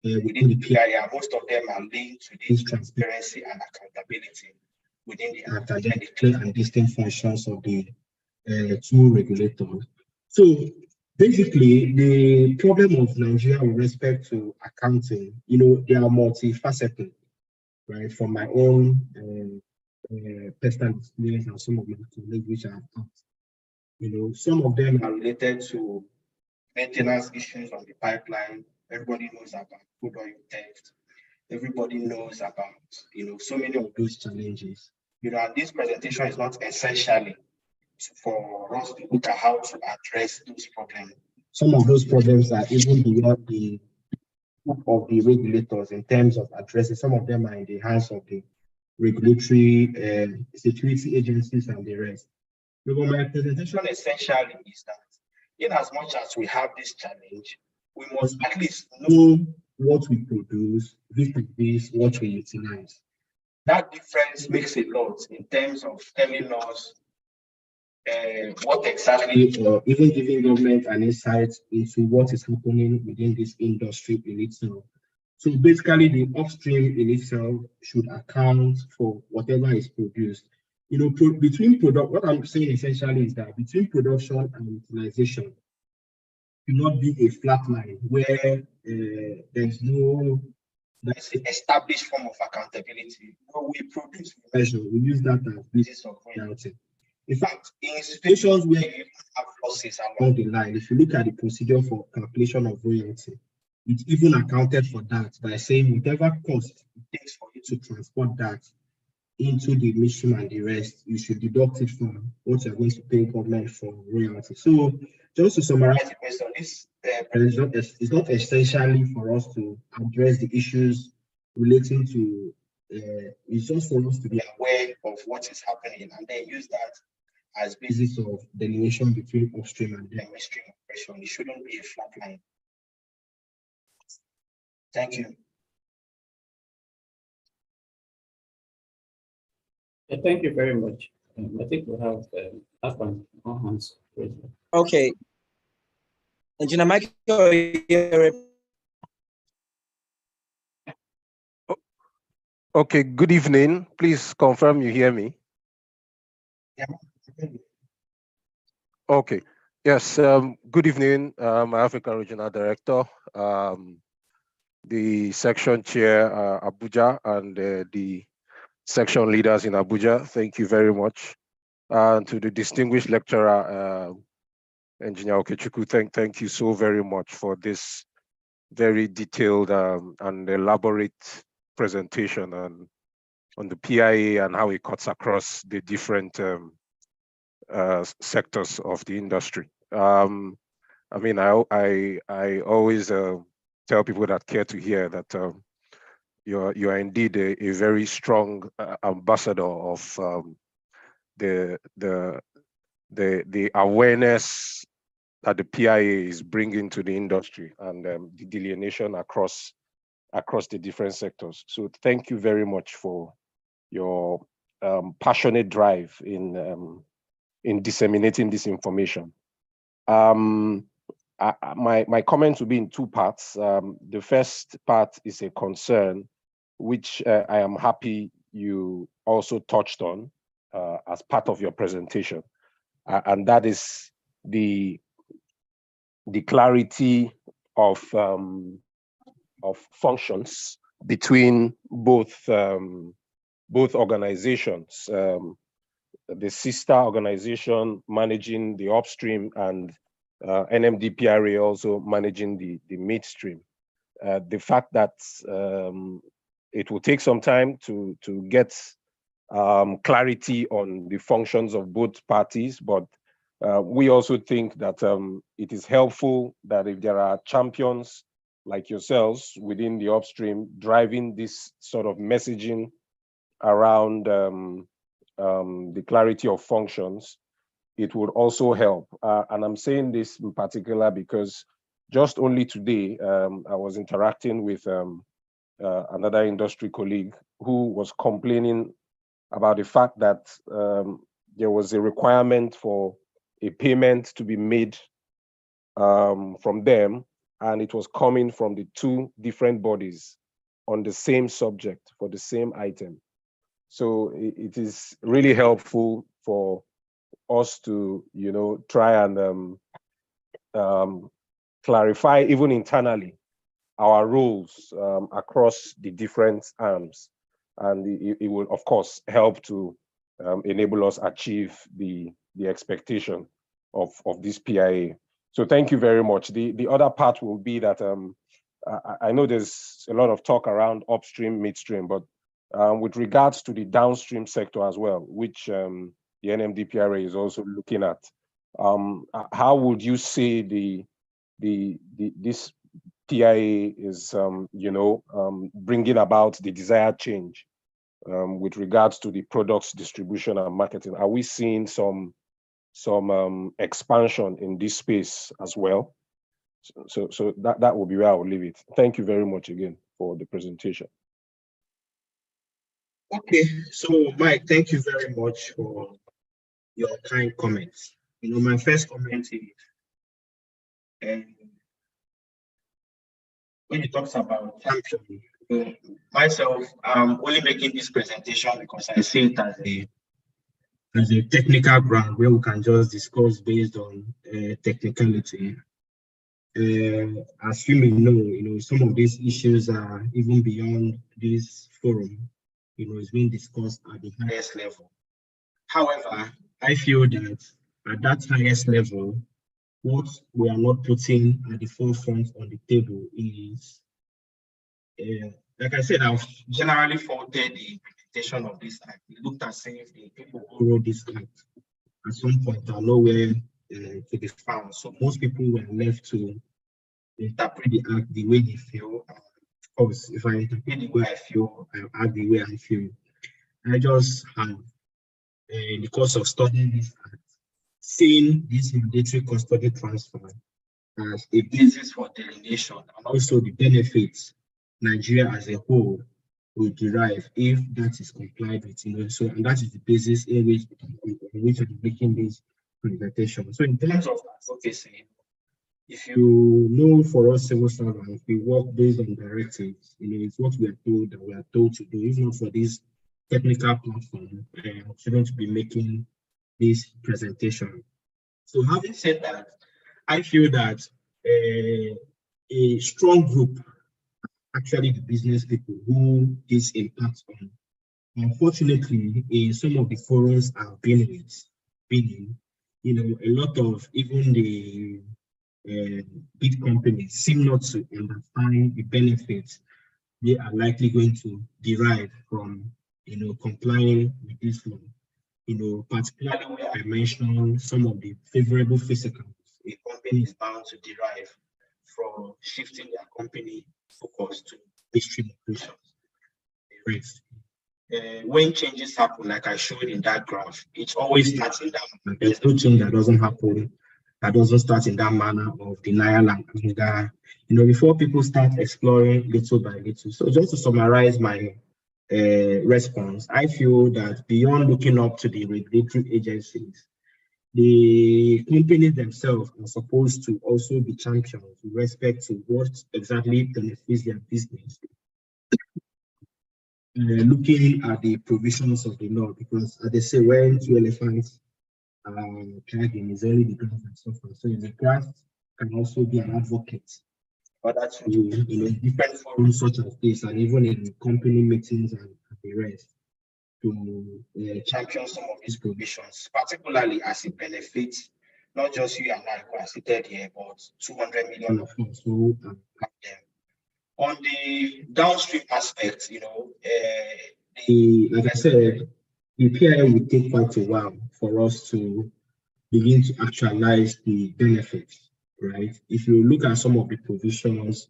within the PIA. Most of them are linked to this transparency and accountability within the act, and then the clear and distinct functions of the two regulators. So basically, the problem of Nigeria with respect to accounting, they are multifaceted, right? From my own personal experience and some of my colleagues which I have asked. Some of them are related to maintenance issues on the pipeline. Everybody knows about crude oil theft. Everybody knows about, so many of those challenges. And this presentation is not essentially for us to look at how to address those problems. Some of those problems are even beyond the scope of the regulators in terms of addressing. Some of them are in the hands of the regulatory security agencies and the rest. But my presentation essentially is that in as much as we have this challenge, we must at least know what we produce, vis-a-vis what we utilize. That difference makes a lot in terms of telling us what exactly, or even giving government an insight into what is happening within this industry in itself. So basically, the upstream in itself should account for whatever is produced. Between product, what I'm saying essentially is that between production and utilization should not be a flat line where there's no, let's say, established form of accountability. We produce, we measure, we use that as basis of royalty. In fact, in situations where you have losses along the line, if you look at the procedure for calculation of royalty, it's even accounted for that by saying whatever cost it takes for you to transport that into the mission and the rest, you should deduct it from what you're going to pay government for royalty. So just to summarize the question, this presentation is not essentially for us to address the issues relating to, it's just for us to be aware of what is happening and then use that as basis of delineation between upstream and downstream operation. It shouldn't be a flat line. Thank you. Thank you very much. I think we have up on hands. Okay. Engineer Michael. Okay, good evening. Please confirm you hear me. Yeah. Okay. Yes, good evening. My African Regional Director, the section chair, Abuja, and the section leaders in Abuja. Thank you very much. And to the distinguished lecturer, Engineer Okechukwu, thank you so very much for this very detailed and elaborate presentation on the PIA and how it cuts across the different sectors of the industry. I mean, I always tell people that care to hear that you're indeed a very strong ambassador of the awareness that the PIA is bringing to the industry and the delineation across the different sectors. So thank you very much for your passionate drive in disseminating this information. My comments will be in two parts. The first part is a concern, which I am happy you also touched on as part of your presentation, and that is the clarity of functions between both organizations, the sister organization managing the upstream and NMDPRA also managing the midstream. The fact that it will take some time to get clarity on the functions of both parties, but we also think that it is helpful that if there are champions like yourselves within the upstream driving this sort of messaging around the clarity of functions, it would also help. And I'm saying this in particular because just only today, I was interacting with another industry colleague who was complaining about the fact that there was a requirement for a payment to be made from them, and it was coming from the two different bodies on the same subject for the same item. So it is really helpful for us to, try and clarify even internally our roles across the different arms, and it will of course help to enable us achieve the expectation of this PIA. So thank you very much. The other part will be that I know there's a lot of talk around upstream, midstream, but with regards to the downstream sector as well, which the NMDPRA is also looking at, how would you say this PIA is, bringing about the desired change with regards to the products distribution and marketing? Are we seeing some expansion in this space as well? So that will be where I will leave it. Thank you very much again for the presentation. Okay, so Mike, thank you very much for your kind comments. My first comment is, when it talks about champion, myself, I'm only making this presentation because I see it as a technical ground where we can just discuss based on technicality. As you may know, some of these issues are even beyond this forum. It's being discussed at the highest level. However, I feel that at that highest level, what we are not putting at the forefront on the table is, like I said, I've generally faulted the implementation of this act. It looked as if the people who wrote this act at some point are nowhere to be found. So most people were left to interpret the act the way they feel. Of course, if I interpret the way I feel, I act the way I feel. I just have, in the course of studying this act, seeing this mandatory custody transfer as a basis for delineation and also the benefits Nigeria as a whole will derive if that is complied with. So, and that is the basis in which I'm making this presentation. So, in terms of advocacy, if you know, for us civil servants, we work based on directives. It's what we are told to do. If not for this technical platform, we shouldn't be making this presentation. So, having said that, I feel that a strong group, actually the business people who this impacts on, unfortunately, in some of the forums I've been in, a lot of even the big companies seem not to understand the benefits they are likely going to derive from, complying with this law. Particularly where I mentioned some of the favorable physicals a company is bound to derive from shifting their company focus to midstream operations. rest. When changes happen, like I showed in that graph, it always starts in that manner. There's no change that doesn't happen, that doesn't start in that manner of denial and anger, before people start exploring little by little. So just to summarize my response, I feel that beyond looking up to the regulatory agencies, the companies themselves are supposed to also be champions with respect to what exactly benefits their business. Looking at the provisions of the law, because as they say, when two elephants are dragging, is only the grass that suffers. So the grass can also be an advocate, but that's different forums such as this, and even in company meetings and the rest, to champion some of these provisions, particularly as it benefits not just you and I who are seated here, but 200 million of us who have them. On the downstream aspect, like I said, the PIA will take quite a while for us to begin to actualize the benefits, right? If you look at some of the provisions,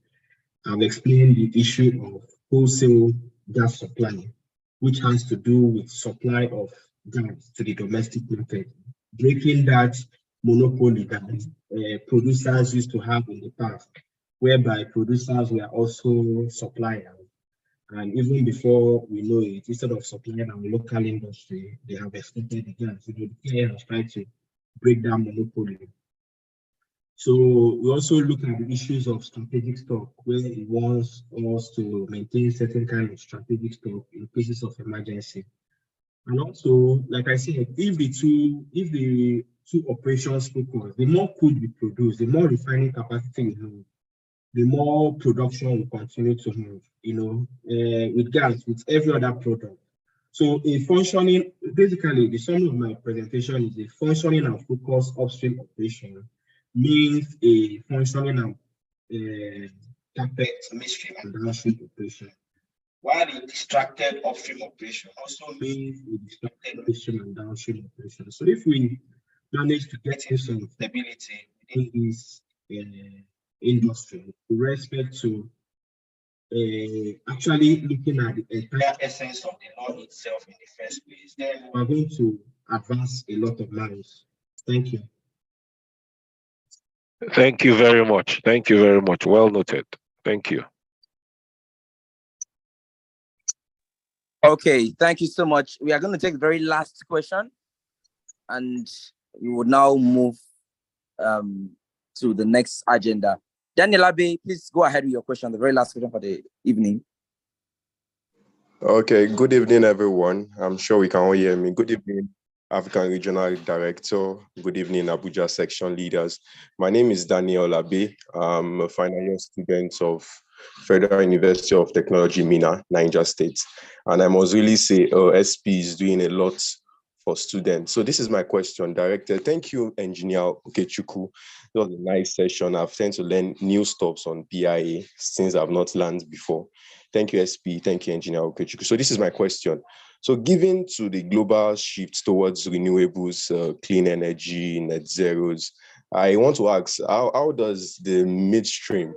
I've explained the issue of wholesale gas supply, which has to do with supply of gas to the domestic market, breaking that monopoly that producers used to have in the past, whereby producers were also suppliers. And even before we know it, instead of supplying our local industry, they have exported the gas. The PIA has tried to break down monopoly. So we also look at the issues of strategic stock, where it wants us to maintain certain kind of strategic stock in cases of emergency. And also, like I said, if the two operations focus, the more crude we produce, the more refining capacity we have, the more production we continue to have, with gas, with every other product. So a functioning, basically the sum of my presentation is a functioning and focused upstream operation means a functioning and perfect midstream and downstream operation. While a distracted upstream operation also means a distracted midstream and downstream operation. So if we manage to get into some stability in this industry with respect to actually looking at the entire essence of the law itself in the first place, then we're going to advance a lot of lives. Thank you. Thank you very much. Thank you very much. Well noted. Thank you. Okay, thank you so much. We are going to take the very last question, and we will now move to the next agenda. Daniel Abe, please go ahead with your question, the very last question for the evening. Okay, good evening, everyone. I'm sure we can all hear me. Good evening, African Regional Director. Good evening, Abuja Section Leaders. My name is Daniel Abe. I'm a final year student of Federal University of Technology, Minna, Niger State. And I must really say, SP is doing a lot for students. So this is my question, Director. Thank you, Engineer Okechukwu. It was a nice session. I've tend to learn new stuff on PIA since I've not learned before. Thank you, SP. Thank you, Engineer Okechukwu. So this is my question. So given to the global shift towards renewables, clean energy, net zeros, I want to ask, how does the midstream,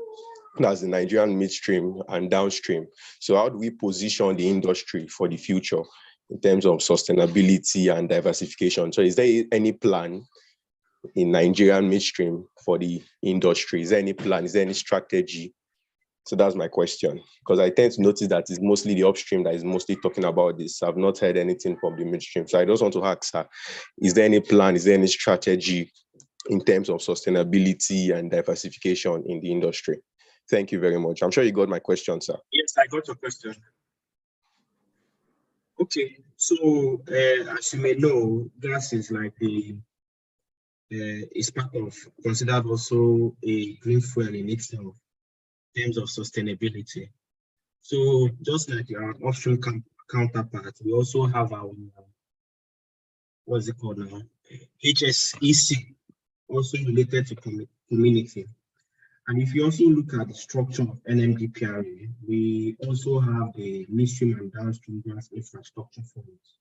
as the Nigerian midstream and downstream, so how do we position the industry for the future in terms of sustainability and diversification? So is there any plan in Nigerian midstream for the industry? Is there any plan? Is there any strategy? So that's my question, because I tend to notice that it's mostly the upstream that is mostly talking about this. I've not heard anything from the midstream. So I just want to ask her, is there any plan, is there any strategy in terms of sustainability and diversification in the industry? Thank you very much. I'm sure you got my question, sir. Yes, I got your question. Okay, so as you may know, gas is like is part of, considered also a green fuel in itself in terms of sustainability. So just like our offshore counterpart, we also have our, what's it called now? HSEC, also related to community. And if you also look at the structure of NMDPRA, we also have the midstream and downstream gas infrastructure funds,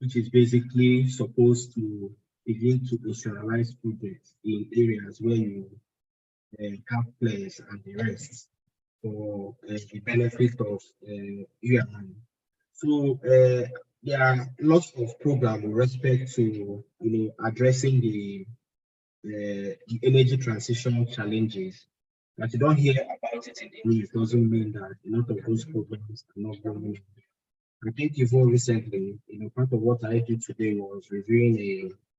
which is basically supposed to begin to industrialize projects in areas where you have players and the rest for the benefit of you and So there are lots of programs with respect to addressing the energy transition challenges. But you don't hear about it in the news doesn't mean that a lot of those programs are not going on. I think even recently, part of what I did today was reviewing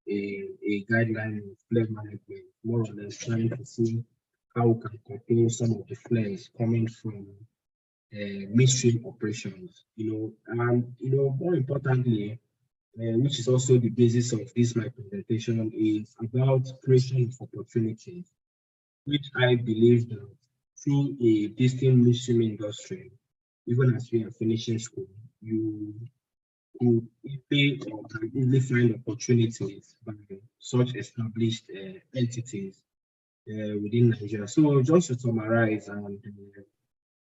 a guideline of flare management, more or less trying to see how we can control some of the flares coming from midstream operations, and more importantly, which is also the basis of this my presentation, is about creation of opportunities, which I believe that through a distinct midstream industry, even as we are finishing school, you could easily or can easily find opportunities by such established entities within Nigeria. So just to summarize, and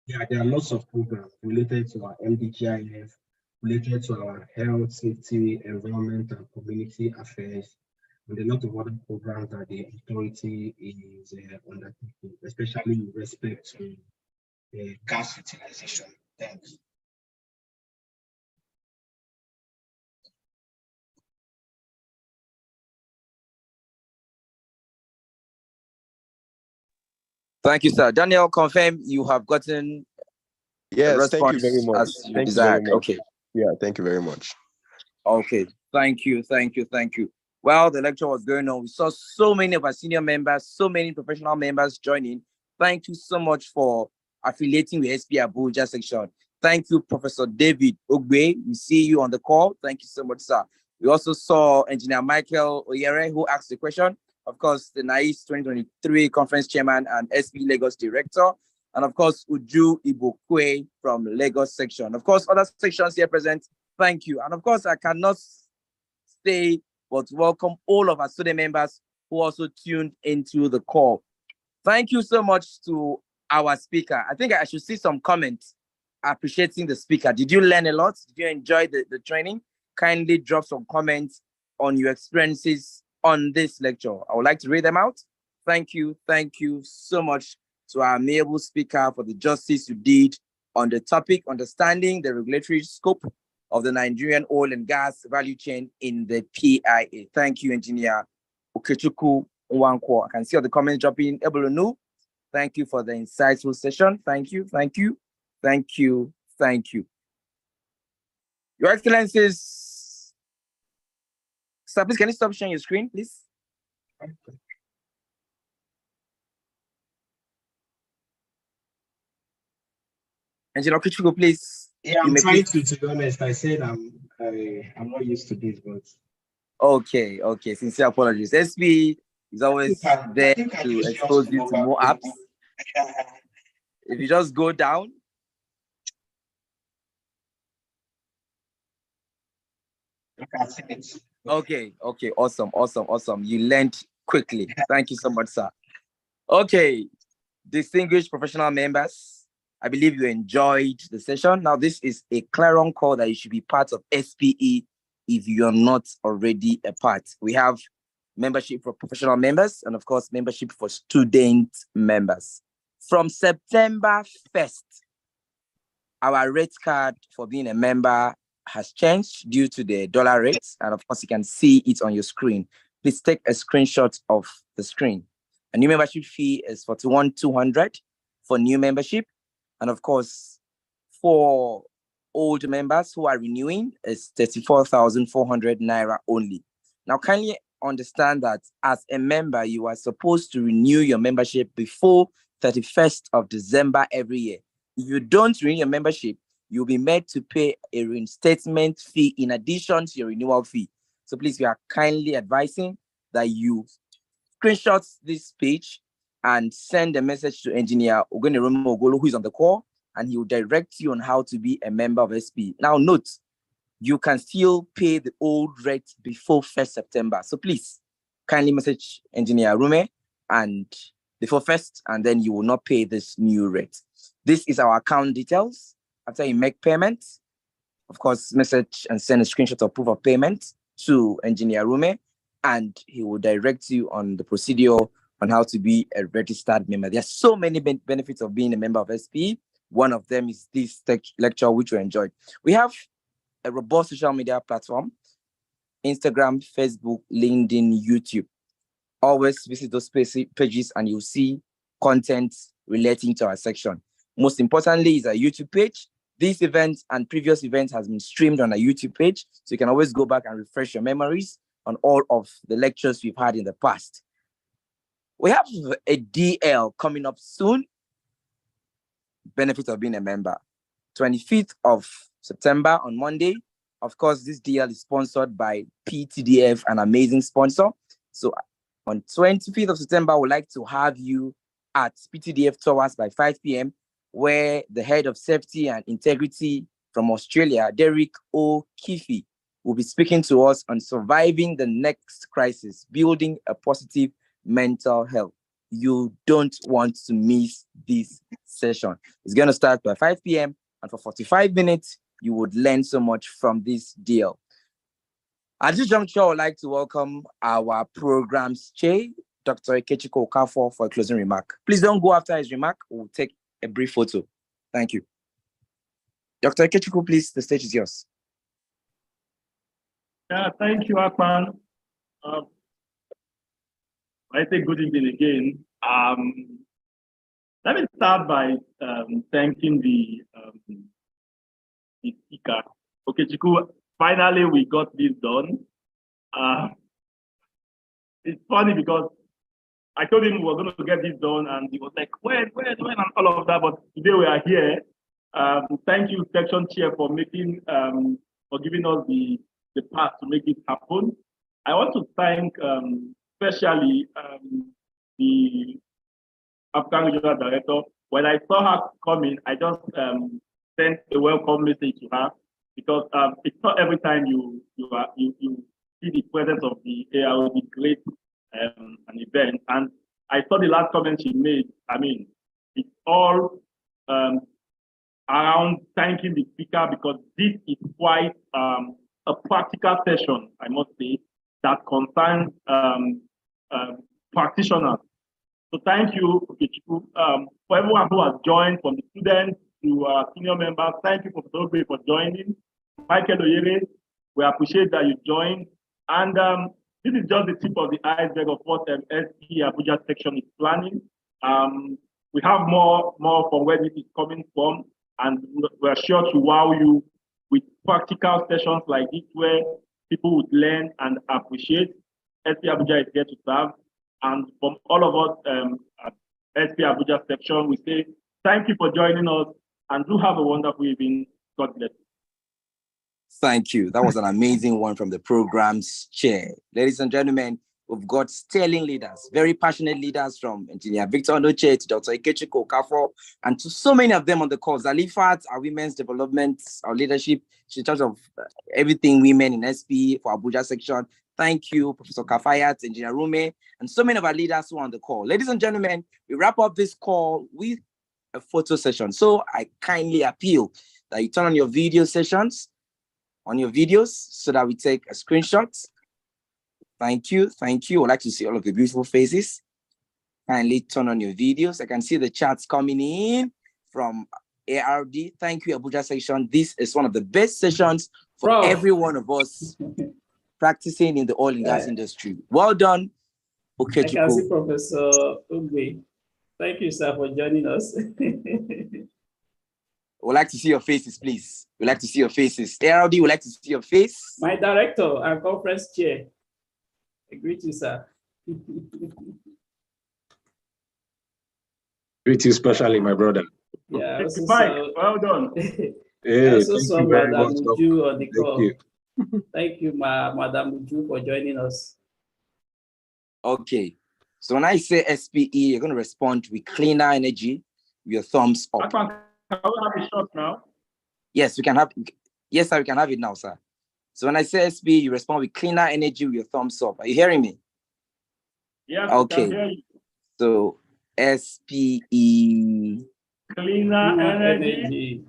yeah, there are lots of programs related to our MDGIF, related to our health, safety, environment, and community affairs, and a lot of other programs that the authority is undertaking, especially with respect to gas utilization. Thanks. Thank you, sir. Daniel, confirm you have gotten a Yes, thank you response very much. as you Thank you very desired. much. Okay. Yeah, thank you very much. Okay. Thank you. Thank you. Thank you. While the lecture was going on, we saw so many of our senior members, so many professional members joining. Thank you so much for affiliating with SP Abuja section. Thank you, Professor David Ogbe. We see you on the call. Thank you so much, sir. We also saw Engineer Michael Oyere, who asked the question. Of course, the NICE 2023 Conference Chairman and SP Lagos Director. And of course, Uju Ibokwe from Lagos section. Of course, other sections here present. Thank you. And of course, I cannot stay but welcome all of our student members who also tuned into the call. Thank you so much to our speaker. I think I should see some comments appreciating the speaker. Did you learn a lot? Did you enjoy the training? Kindly drop some comments on your experiences on this lecture. I would like to read them out. Thank you. Thank you so much to our amiable speaker for the justice you did on the topic, understanding the regulatory scope of the Nigerian oil and gas value chain in the PIA. Thank you, Engineer Okechukwu Nwankwo. I can see all the comments dropping. Ebulunu, thank you for the insightful session. Thank you, thank you, thank you, thank you. Your Excellencies, sir, please, can you stop sharing your screen, please? Engineer Okechukwu, please. Yeah, I'm trying to be honest. I said I'm not used to this, but okay. Sincere apologies. SP is always there to expose you to more apps. If you just go down. Okay, awesome. You learned quickly. Thank you so much, sir. Okay, distinguished professional members, I believe you enjoyed the session. Now, this is a clarion call that you should be part of SPE if you're not already a part. We have membership for professional members and, of course, membership for student members. From September 1st, our rate card for being a member has changed due to the dollar rates. And, of course, you can see it on your screen. Please take a screenshot of the screen. A new membership fee is 41,200 for new membership. And of course, for old members who are renewing, it's 34,400 Naira only. Now, kindly understand that as a member, you are supposed to renew your membership before 31st of December every year. If you don't renew your membership, you'll be made to pay a reinstatement fee in addition to your renewal fee. So please, we are kindly advising that you screenshot this page and send a message to Engineer Ogoniromo Ogolo, who is on the call, and he will direct you on how to be a member of SP. Now, note, you can still pay the old rate before 1st September. So please, kindly message Engineer Rume and before 1st, and then you will not pay this new rate. This is our account details. After you make payment, of course, message and send a screenshot of proof of payment to Engineer Rume, and he will direct you on the procedure on how to be a registered member. There are so many benefits of being a member of SP. One of them is this lecture, which we enjoyed. We have a robust social media platform: Instagram, Facebook, LinkedIn, YouTube. Always visit those pages and you'll see content relating to our section. Most importantly is our YouTube page. This event and previous events has been streamed on our YouTube page, so you can always go back and refresh your memories on all of the lectures we've had in the past. We have a DL coming up soon. Benefit of being a member. 25th of September on Monday. Of course, this DL is sponsored by PTDF, an amazing sponsor. So on 25th of September, I would like to have you at PTDF Towers by 5 p.m., where the head of safety and integrity from Australia, Derek O'Keefe, will be speaking to us on surviving the next crisis, building a positive mental health. You don't want to miss this session. It's going to start by 5 p.m. and for 45 minutes, you would learn so much from this deal. At this juncture, I would like to welcome our program's chair, Dr. Ikechukwu Okafor, for a closing remark. Please don't go after his remark. We'll take a brief photo. Thank you. Dr. Ikechukwu, please, the stage is yours. Yeah, thank you, Akpan. I say good evening again. Let me start by thanking the speaker. Okay, Chiku, finally we got this done. It's funny because I told him we were going to get this done, and he was like, when, and all of that. But today we are here. Thank you, section chair, for making, for giving us the path to make it happen. I want to thank especially the African Regional Director. When I saw her coming, I just sent a welcome message to her, because it's not every time you see the presence of the AROD great an event. And I saw the last comment she made. I mean, it's all around thanking the speaker, because this is quite a practical session, I must say, that concerns practitioners. So thank you, Okechukwu. For everyone who has joined, from the students to senior members, thank you, Professor Ogbe, for joining. Michael Oyere, we appreciate that you joined. And this is just the tip of the iceberg of what SP Abuja section is planning. We have more from where this is coming from, and we're sure to wow you with practical sessions like this, where people would learn and appreciate. SP Abuja is here to serve. And from all of us at SP Abuja section, we say thank you for joining us, and do have a wonderful evening. God bless you. Thank you. That was an amazing one from the program's chair. Ladies and gentlemen, we've got sterling leaders, very passionate leaders, from Engineer Victor Onoche to Dr. Ikechukwu Okafor, and to so many of them on the call. Zalifat, our women's development, our leadership, she's in charge of everything women in SP for Abuja section. Thank you, Professor Kafayat, Engineer Rume, and so many of our leaders who are on the call. Ladies and gentlemen, we wrap up this call with a photo session. So I kindly appeal that you turn on your video sessions, on your videos, so that we take a screenshot. Thank you. Thank you. I'd like to see all of the beautiful faces. Kindly turn on your videos. I can see the chats coming in from ARD. Thank you, Abuja section. This is one of the best sessions for every one of us practicing in the oil and gas industry. Well done, Okechukwu. I can see Professor Ogbe. Thank you, sir, for joining us. We'd like to see your faces, please. We'd like to see your faces. ARD, we'd like to see your face. My director and conference chair. I greet you, sir. Greet you especially, my brother. Yeah, well done. Hey, also thank saw you very Madam much. Uju on the call. Thank you. Thank you, Madam Uju, for joining us. Okay. So when I say SPE, you're going to respond with cleaner energy with your thumbs up. Can we have a shot now? Yes, we can have. Yes, sir, we can have it now, sir. So when I say SPE, you respond with cleaner energy with your thumbs up. Are you hearing me? Yes, okay. We can hear you. So SPE. Cleaner energy.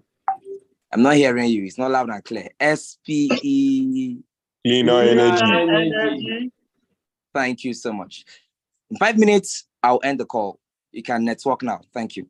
I'm not hearing you. It's not loud and clear. SPE. Cleaner energy. Thank you so much. In 5 minutes, I'll end the call. You can network now. Thank you.